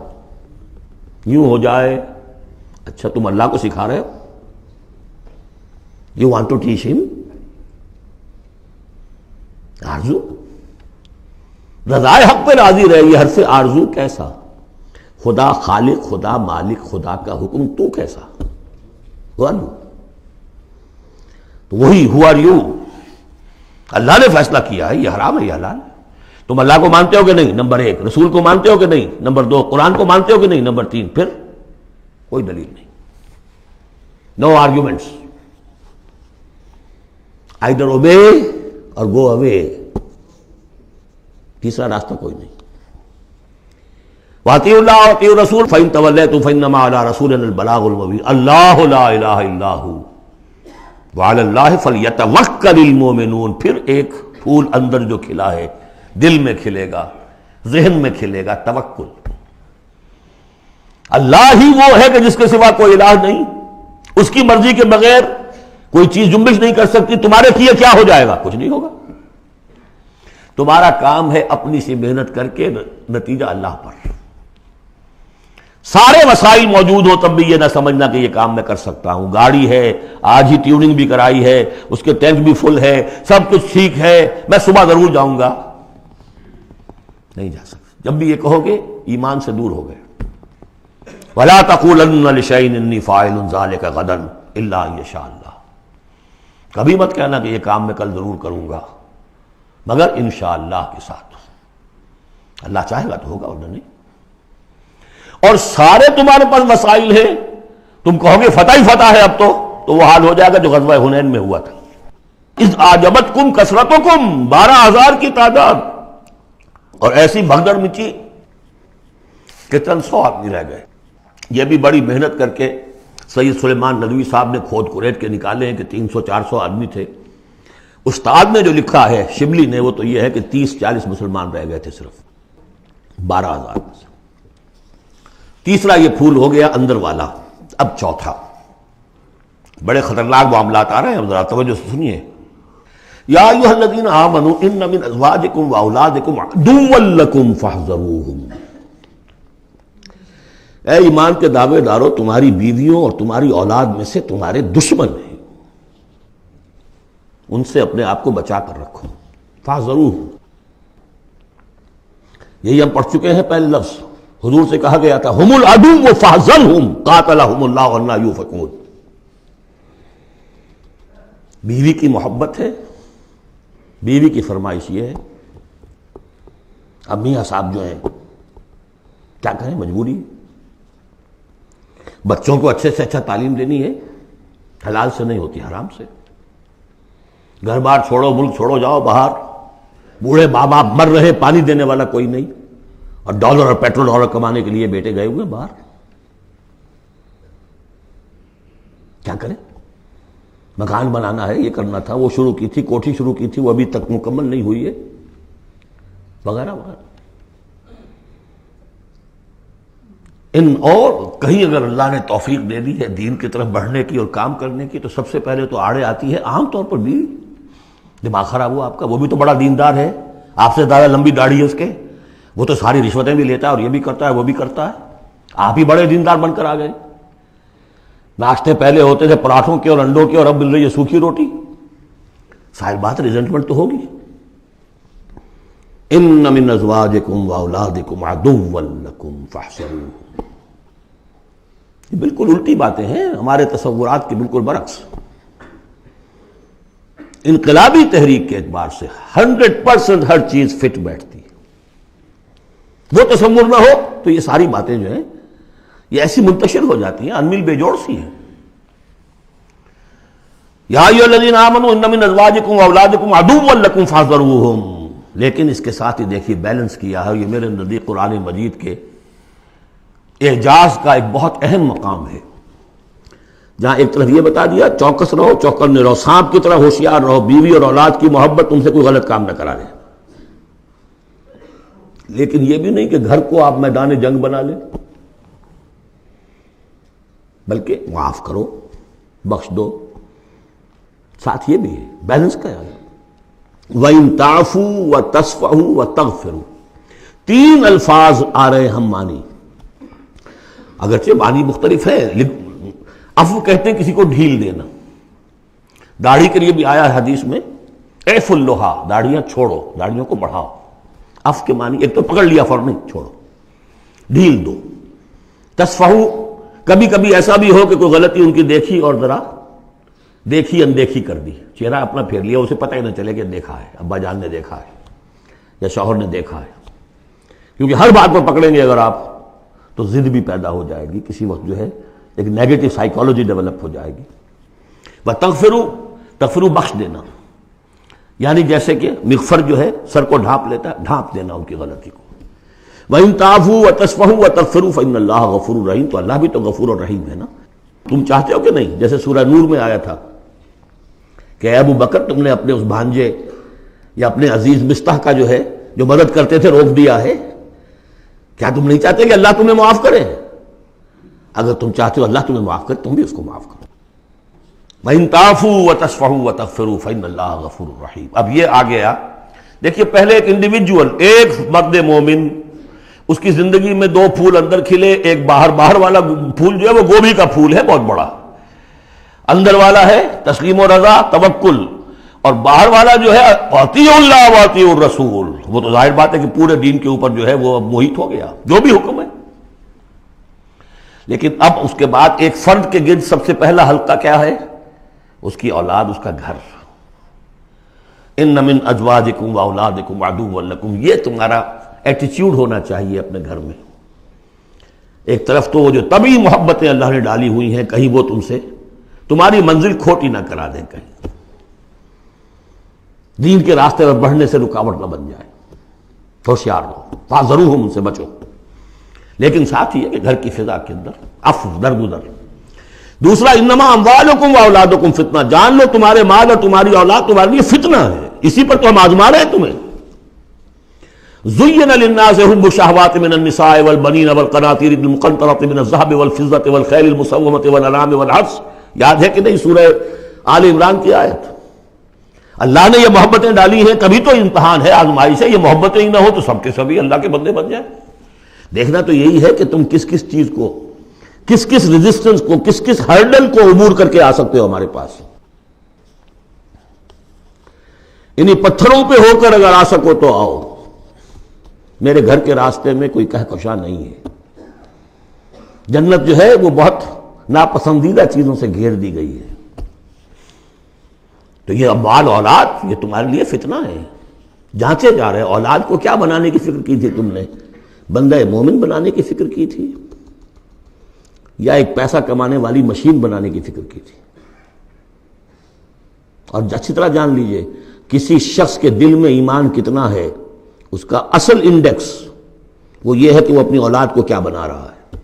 یوں ہو جائے۔ اچھا تم اللہ کو سکھا رہے ہو، یو وانٹ ٹو ٹیچ ہم آرزو، رضائے حق پہ راضی رہے، یہ حرف آرزو کیسا، خدا خالق، خدا مالک، خدا کا حکم تو کیسا، تو وہی ہو آر یو، اللہ نے فیصلہ کیا ہے یہ حرام ہے یہ حلال ہے۔ تم اللہ کو مانتے ہو کہ نہیں؟ نمبر ایک۔ رسول کو مانتے ہو کہ نہیں؟ نمبر دو۔ قرآن کو مانتے ہو کہ نہیں؟ نمبر تین۔ پھر کوئی دلیل نہیں، نو آرگیومنٹس، آئیدر اوبے اور گو اوے، تیسرا راستہ کوئی نہیں۔ وَأَطِیعُوا اللَّهَ وَأَطِیعُوا الرَّسُولَ فَإِن تَوَلَّیْتُمْ فَإِنَّمَا عَلَىٰ رَسُولِنَا الْبَلَاغُ الْمُبِینُ اللَّهُ لَا إِلَٰهَ إِلَّا هُوَ وَعَلَى اللَّهِ فَلْيَتَوَکَّلِ الْمُؤْمِنُونَ۔ پھر ایک پھول اندر جو کھلا ہے، دل میں کھلے گا، ذہن میں کھلے گا، توکل۔ اللہ ہی وہ ہے کہ جس کے سوا کوئی الہ نہیں، اس کی مرضی کے بغیر کوئی چیز جنبش نہیں کر سکتی۔ تمہارے کیے کیا ہو جائے گا؟ کچھ نہیں ہوگا۔ تمہارا کام ہے اپنی سی محنت کر کے نتیجہ اللہ پر۔ سارے وسائل موجود ہو تب بھی یہ نہ سمجھنا کہ یہ کام میں کر سکتا ہوں۔ گاڑی ہے، آج ہی ٹیوننگ بھی کرائی ہے، اس کے ٹینک بھی فل ہے، سب کچھ ٹھیک ہے، میں صبح ضرور جاؤں گا، نہیں جا سکتا۔ جب بھی یہ کہو گے ایمان سے دور ہو گئے۔ وَلَا تَقُولَنَّ لِشَيْءٍ إِنِّي فَاعِلٌ ذَلِكَ غَدًا إِلَّا أَن يَشَاءَ اللَّهُ، کبھی مت کہنا کہ یہ کام میں کل ضرور کروں گا مگر انشاءاللہ کے ساتھ، اللہ چاہے گا تو ہوگا ورنہ نہیں۔ اور سارے تمہارے پاس وسائل ہیں، تم کہو گے فتح ہی فتح ہے اب تو وہ حال ہو جائے گا جو غزوہ حنین میں ہوا تھا۔ اذ اعجبتکم کثرتکم، 12,000 کی تعداد، اور ایسی بھگدڑ مچی کہ چند 100 آدمی رہ گئے۔ یہ بھی بڑی محنت کر کے سید سلیمان ندوی صاحب نے کھود کریٹ کے نکالے ہیں کہ 300-400 آدمی تھے۔ استاد نے جو لکھا ہے شبلی نے وہ تو یہ ہے کہ 30-40 مسلمان رہ گئے تھے صرف 12,000 میں سے۔ تیسرا یہ پھول ہو گیا اندر والا۔ اب چوتھا، بڑے خطرناک معاملات آ رہے ہیں، ذرا توجہ سے سنیے۔ یا ایھا الذین آمنوا ان من ازواجکم واولادکم عدوا لکم فاحذروہم، اے ایمان کے دعوے دارو، تمہاری بیویوں اور تمہاری اولاد میں سے تمہارے دشمن ہیں، ان سے اپنے آپ کو بچا کر رکھو۔ فاحذروہم، یہی ہم پڑھ چکے ہیں پہلے لفظ، حضور سے کہا گیا تھا ہم العدو فاحذرہم قاتلہم اللہ انا یؤفکون۔ بیوی کی محبت ہے، بیوی کی فرمائش یہ ہے۔ اب میاں صاحب جو ہیں کیا کہیں، مجبوری ہے۔ بچوں کو اچھے سے اچھا تعلیم دینی ہے، حلال سے نہیں ہوتی، حرام سے۔ گھر بار چھوڑو، ملک چھوڑو، جاؤ باہر، بوڑھے ماں باپ مر رہے، پانی دینے والا کوئی نہیں، اور ڈالر اور پیٹرول ڈالر کمانے کے لیے بیٹے گئے ہوئے باہر، کیا کریں؟ مکان بنانا ہے، یہ کرنا تھا، وہ شروع کی تھی، کوٹھی شروع کی تھی، وہ ابھی تک مکمل نہیں ہوئی ہے، وغیرہ وغیرہ۔ اور کہیں اگر اللہ نے توفیق دے دی ہے دین کی طرف بڑھنے کی اور کام کرنے کی، تو سب سے پہلے تو آڑے آتی ہے عام طور پر بیوی۔ دماغ خراب ہوا آپ کا، وہ بھی تو بڑا دیندار ہے، آپ سے زیادہ لمبی داڑھی ہے اس کے، وہ تو ساری رشوتیں بھی لیتا ہے اور یہ بھی کرتا ہے وہ بھی کرتا ہے، آپ ہی بڑے دیندار بن کر آ گئے۔ ناشتے پہلے ہوتے تھے پراٹھوں کے اور انڈوں کے، اور اب مل رہی ہے سوکھی روٹی، ظاہر بات ریزنٹمنٹ تو ہوگی۔ ان من ازواجکم واولادکم عدوا لکم فاحذروہ، یہ بالکل الٹی باتیں ہیں ہمارے تصورات کے بالکل برعکس۔ انقلابی تحریک کے اعتبار سے 100% ہر چیز فٹ بیٹھتی ہے، وہ تصور نہ ہو تو یہ ساری باتیں جو ہیں یہ ایسی منتشر ہو جاتی ہیں، انمل بے جوڑ سی ہیں۔ یا ایھا الذین آمنوا ان من ازواجکم واولادکم عدوا لکم فاحذروہم، لیکن اس کے ساتھ ہی دیکھیے بیلنس کیا ہے، یہ میرے نزدیک قرآن مجید کے اعجاز کا ایک بہت اہم مقام ہے، جہاں ایک طرف یہ بتا دیا چوکس رہو، چوکنے رہو، سانپ کی طرح ہوشیار رہو، بیوی اور اولاد کی محبت تم سے کوئی غلط کام نہ کرا لے، لیکن یہ بھی نہیں کہ گھر کو آپ میدان جنگ بنا لیں، بلکہ معاف کرو، بخش دو، ساتھ یہ بھی ہے بیلنس کا ہے۔ وَإِن تَعْفُوا وَتَصْفَحُوا وَتَغْفِرُوا، تین الفاظ آ رہے ہم معنی، اگرچہ معنی مختلف ہے۔ عفو کہتے ہیں کسی کو ڈھیل دینا، داڑھی کے لیے بھی آیا ہے حدیث میں، اعفوا اللحیٰ، داڑھیاں چھوڑو، داڑھیوں کو بڑھاؤ۔ عفو کے معنی ایک تو پکڑ لیا فوراً چھوڑو، ڈھیل دو۔ تصفحوا، کبھی کبھی ایسا بھی ہو کہ کوئی غلطی ان کی دیکھی اور ذرا دیکھی اندیکھی کر دی، چہرہ اپنا پھیر لیا، اسے پتہ ہی نہ چلے کہ دیکھا ہے، ابا جان نے دیکھا ہے یا شوہر نے دیکھا ہے، کیونکہ ہر بات کو پکڑیں گے اگر آپ تو ضد بھی پیدا ہو جائے گی، کسی وقت جو ہے ایک نیگیٹو سائیکالوجی ڈیولپ ہو جائے گی۔ وَتَغْفِرُوا، تغفروا بخش دینا، یعنی جیسے کہ مغفر جو ہے سر کو ڈھانپ لیتا ہے، ڈھانپ دینا ان کی غلطی کو۔ وَإِن تَعْفُوا وَتَصْفَحُوا وَتَغْفِرُوا فَإِنَّ اللَّهَ غَفُورٌ رَحِيمٌ، تو اللہ بھی تو غفور اور رحیم ہے نا۔ تم چاہتے ہو کہ نہیں، جیسے سورہ نور میں آیا تھا کہ اے ابو بکر تم نے اپنے اس بھانجے یا اپنے عزیز مصطح کا جو ہے جو مدد کرتے تھے روک دیا ہے، کیا تم نہیں چاہتے کہ اللہ تمہیں معاف کرے؟ اگر تم چاہتے ہو اللہ تمہیں معاف کرے تم بھی اس کو معاف کرو۔ وَإِن تَعْفُوا وَتَصْفَحُوا وَتَغْفِرُوا فَإِنَّ اللَّهَ غَفُورٌ رَحِيمٌ۔ اب یہ آ گیا، دیکھیے پہلے ایک انڈیویجول، ایک مرد مومن، اس کی زندگی میں دو پھول اندر کھلے، ایک باہر والا پھول جو ہے وہ گوبھی کا پھول ہے بہت بڑا، اندر والا ہے تسلیم و رضا توکل، اور باہر والا جو ہے اطیعوا اللہ واطیعوا الرسول، وہ تو ظاہر بات ہے کہ پورے دین کے اوپر جو ہے وہ اب محیط ہو گیا جو بھی حکم ہے۔ لیکن اب اس کے بعد ایک فرد کے گرد سب سے پہلا حلقہ کیا ہے؟ اس کی اولاد، اس کا گھر۔ ان من ازواجکم واولادکم عدوا لکم، یہ تمہارا ایٹیچیوڈ ہونا چاہیے اپنے گھر میں۔ ایک طرف تو وہ جو طبعی محبتیں اللہ نے ڈالی ہوئی ہیں، کہیں وہ تم سے تمہاری منزل کھوٹی نہ کرا دیں، کہیں دین کے راستے پر بڑھنے سے رکاوٹ نہ بن جائے، ہوشیار رہو، فاحذروہم، ان سے بچو۔ لیکن ساتھ ہی ہے کہ گھر کی فضا کے اندر عفو، درگزر۔ دوسرا انما اموالکم واولادکم فتنہ، جان لو تمہارے مال اور تمہاری اولاد تمہارے لیے فتنہ ہے، اسی پر تو ہم آزما رہے ہیں تمہیں۔ زین للناس حب الشہوات من النساء والبنین والقناطیر المقنطرۃ من الذهب والفضة والخیل المسومۃ والانعام والحرث، یاد ہے کہ نہیں سورہ آل عمران کی آیت؟ اللہ نے یہ محبتیں ڈالی ہیں، کبھی تو امتحان ہے، آزمائش ہے، یہ محبتیں ہی نہ ہو تو سب کے سبھی اللہ کے بندے بن جائیں۔ دیکھنا تو یہی ہے کہ تم کس کس چیز کو، کس کس ریزسٹنس کو، کس کس ہرڈل کو عبور کر کے آ سکتے ہو ہمارے پاس۔ انہی پتھروں پہ ہو کر اگر آ سکو تو آؤ، میرے گھر کے راستے میں کوئی کہکشاں نہیں ہے۔ جنت جو ہے وہ بہت ناپسندیدہ چیزوں سے گھیر دی گئی ہے، تو یہ اموال اولاد یہ تمہارے لیے فتنہ ہے، جانچے جا رہے ہیں۔ اولاد کو کیا بنانے کی فکر کی تھی تم نے؟ بندہ مومن بنانے کی فکر کی تھی یا ایک پیسہ کمانے والی مشین بنانے کی فکر کی تھی؟ اور اچھی طرح جان لیجئے کسی شخص کے دل میں ایمان کتنا ہے اس کا اصل انڈیکس وہ یہ ہے کہ وہ اپنی اولاد کو کیا بنا رہا ہے،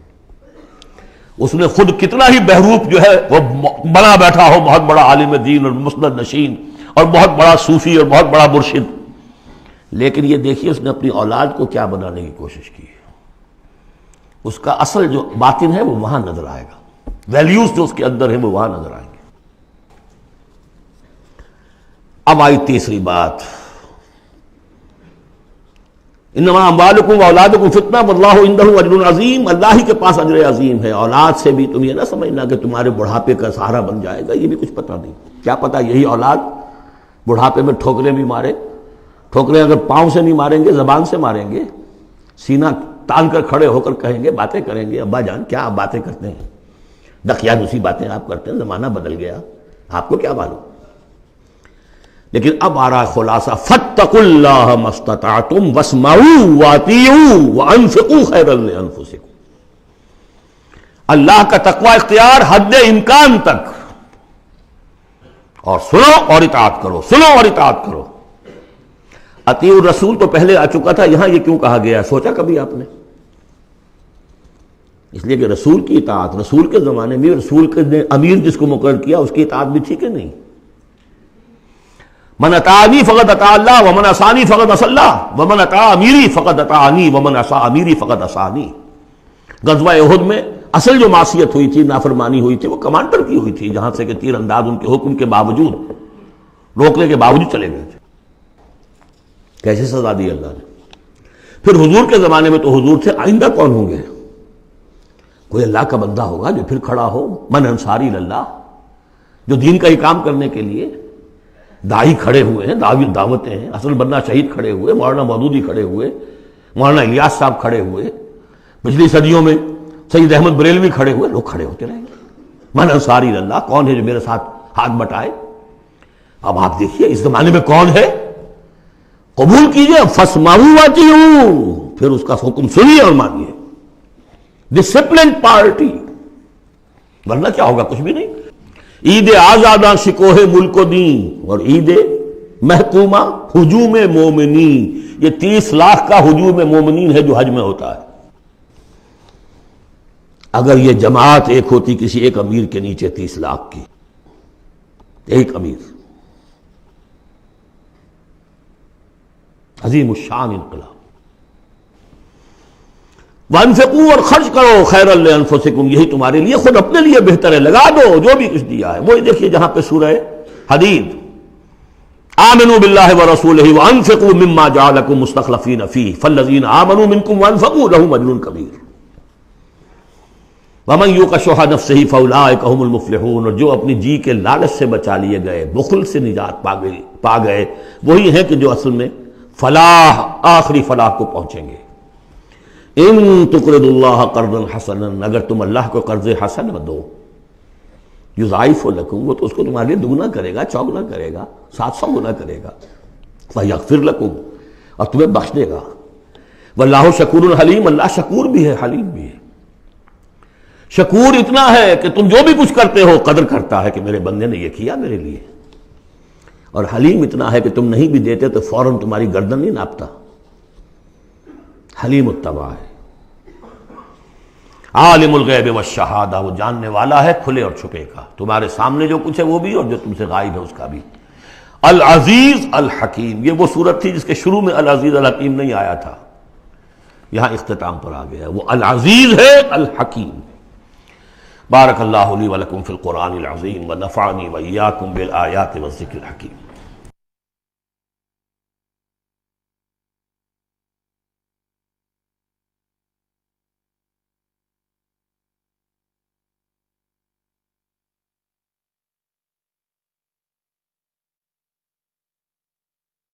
اس نے خود کتنا ہی بہروپ جو ہے وہ بنا بیٹھا ہو، بہت بڑا عالم دین اور مسند نشین اور بہت بڑا صوفی اور بہت بڑا مرشد، لیکن یہ دیکھیے اس نے اپنی اولاد کو کیا بنانے کی کوشش کی ہے، اس کا اصل جو باطن ہے وہ وہاں نظر آئے گا، ویلیوز جو اس کے اندر ہیں وہ وہاں نظر آئیں گے۔ اب آئی تیسری بات، انما اموالکم و اولادکم فتنہ واللہ عندہ اجر عظیم، اللہ ہی کے پاس اجر عظیم ہے۔ اولاد سے بھی تم یہ نہ سمجھنا کہ تمہارے بڑھاپے کا سہارا بن جائے گا، یہ بھی کچھ پتہ نہیں، کیا پتہ یہی اولاد بڑھاپے میں ٹھوکریں بھی مارے، ٹھوکریں اگر پاؤں سے نہیں ماریں گے زبان سے ماریں گے، سینہ تان کر کھڑے ہو کر کہیں گے، باتیں کریں گے، ابا جان کیا آپ باتیں کرتے ہیں، ڈکیا دوسری باتیں آپ کرتے ہیں، زمانہ بدل گیا، آپ کو کیا معلوم۔ لیکن اب آ رہا خلاصہ، فاتقوا اللہ ما استطعتم واسمعوا واطیعوا وانفقوا خیرا لانفسکم، اللہ کا تقوی اختیار حد امکان تک، اور سنو اور اطاعت کرو، سنو اور اطاعت کرو۔ اطیعوا الرسول تو پہلے آ چکا تھا، یہاں یہ کیوں کہا گیا ہے، سوچا کبھی آپ نے؟ اس لیے کہ رسول کی اطاعت، رسول کے زمانے میں رسول کے امیر جس کو مقرر کیا اس کی اطاعت بھی ٹھیک ہے نہیں۔ من اطاعنی فقد اطاع اللہ ومن عصانی فقد عصى اللہ ومن اطاع امیری فقد اطاعنی ومن عصى امیری فقد عصانی۔ غزوہ احد میں اصل جو معصیت ہوئی تھی، نافرمانی ہوئی تھی، وہ کمانڈر کی ہوئی تھی، جہاں سے کہ تیر انداز ان کے حکم کے باوجود، روکنے کے باوجود چلے گئے تھے۔ کیسے سزا دی اللہ نے۔ پھر حضور کے زمانے میں تو حضور تھے، آئندہ کون ہوں گے؟ کوئی اللہ کا بندہ ہوگا جو پھر کھڑا ہو، من انصاری اللہ، جو دین کا ہی کام کرنے کے لیے داعی کھڑے ہوئے ہیں، دعوتیں ہیں، حسن بننا شہید کھڑے ہوئے، مولانا مودودی کھڑے ہوئے، مولانا الیاس صاحب کھڑے ہوئے، پچھلی صدیوں میں سید احمد بریلوی کھڑے ہوئے، لوگ کھڑے ہوتے رہیں گے۔ من انصاری اللہ، کون ہے جو میرے ساتھ ہاتھ بٹائے؟ اب آپ دیکھیے اس زمانے میں کون ہے، قبول کیجئے، فاسمعوا واطیعوا، پھر اس کا حکم سنیے اور مانیے، ڈسپلن پارٹی، ورنہ کیا ہوگا؟ کچھ بھی نہیں۔ عید آزاداں شکوہ ملک و دین اور عید محکومہ ہجوم مومنین، یہ 30 لاکھ کا ہجوم مومنین ہے جو حج میں ہوتا ہے۔ اگر یہ جماعت ایک ہوتی کسی ایک امیر کے نیچے 30 لاکھ کی، ایک امیر، عظیم الشان انقلاب۔ وانفقوا، اور خرچ کرو، خیرا لانفسکم، یہی تمہارے لیے، خود اپنے لیے بہتر ہے، لگا دو جو بھی کچھ دیا ہے۔ وہی دیکھیے جہاں پہ سورہ حدید، آمنوا باللہ ورسولہ وانفقوا مما جعلکم مستخلفین فیہ فالذین آمنوا منکم وانفقوا لہم اجر کبیر ومن یوق شح نفسہ فاولئک ھم المفلحون، اور جو اپنی جی کے لالچ سے بچا لیے گئے، بخل سے نجات پا گئے، وہی ہیں کہ جو اصل میں فلاح، آخری فلاح کو پہنچیں گے۔ ان تقرضوا اللہ قرضا حسنا، اگر تم اللہ کو قرض حسن دو، یضاعف لکم، وہ تو اس کو تمہارے لیے دگنا کرے گا، چوگنا کرے گا، 700 گنا کرے گا، فیغفر لکم، اور تمہیں بخش دے گا۔ واللہ شکور حلیم، اللہ شکور بھی ہے، حلیم بھی ہے۔ شکور اتنا ہے کہ تم جو بھی کچھ کرتے ہو قدر کرتا ہے کہ میرے بندے نے یہ کیا میرے لیے، اور حلیم اتنا ہے کہ تم نہیں بھی دیتے تو فوراً تمہاری گردن نہیں ناپتا، حلیم الطبع ہے۔ عالم الغیب والشہادہ، وہ جاننے والا ہے کھلے اور چھپے کا، تمہارے سامنے جو کچھ ہے وہ بھی اور جو تم سے غائب ہے اس کا بھی۔ العزیز الحکیم، یہ وہ صورت تھی جس کے شروع میں العزیز الحکیم نہیں آیا تھا، یہاں اختتام پر آ گیا، وہ العزیز ہے الحکیم۔ بارک اللہ لی ولکم فی القرآن العظیم ونفعنی وإیاکم بالآیات والذکر الحکیم۔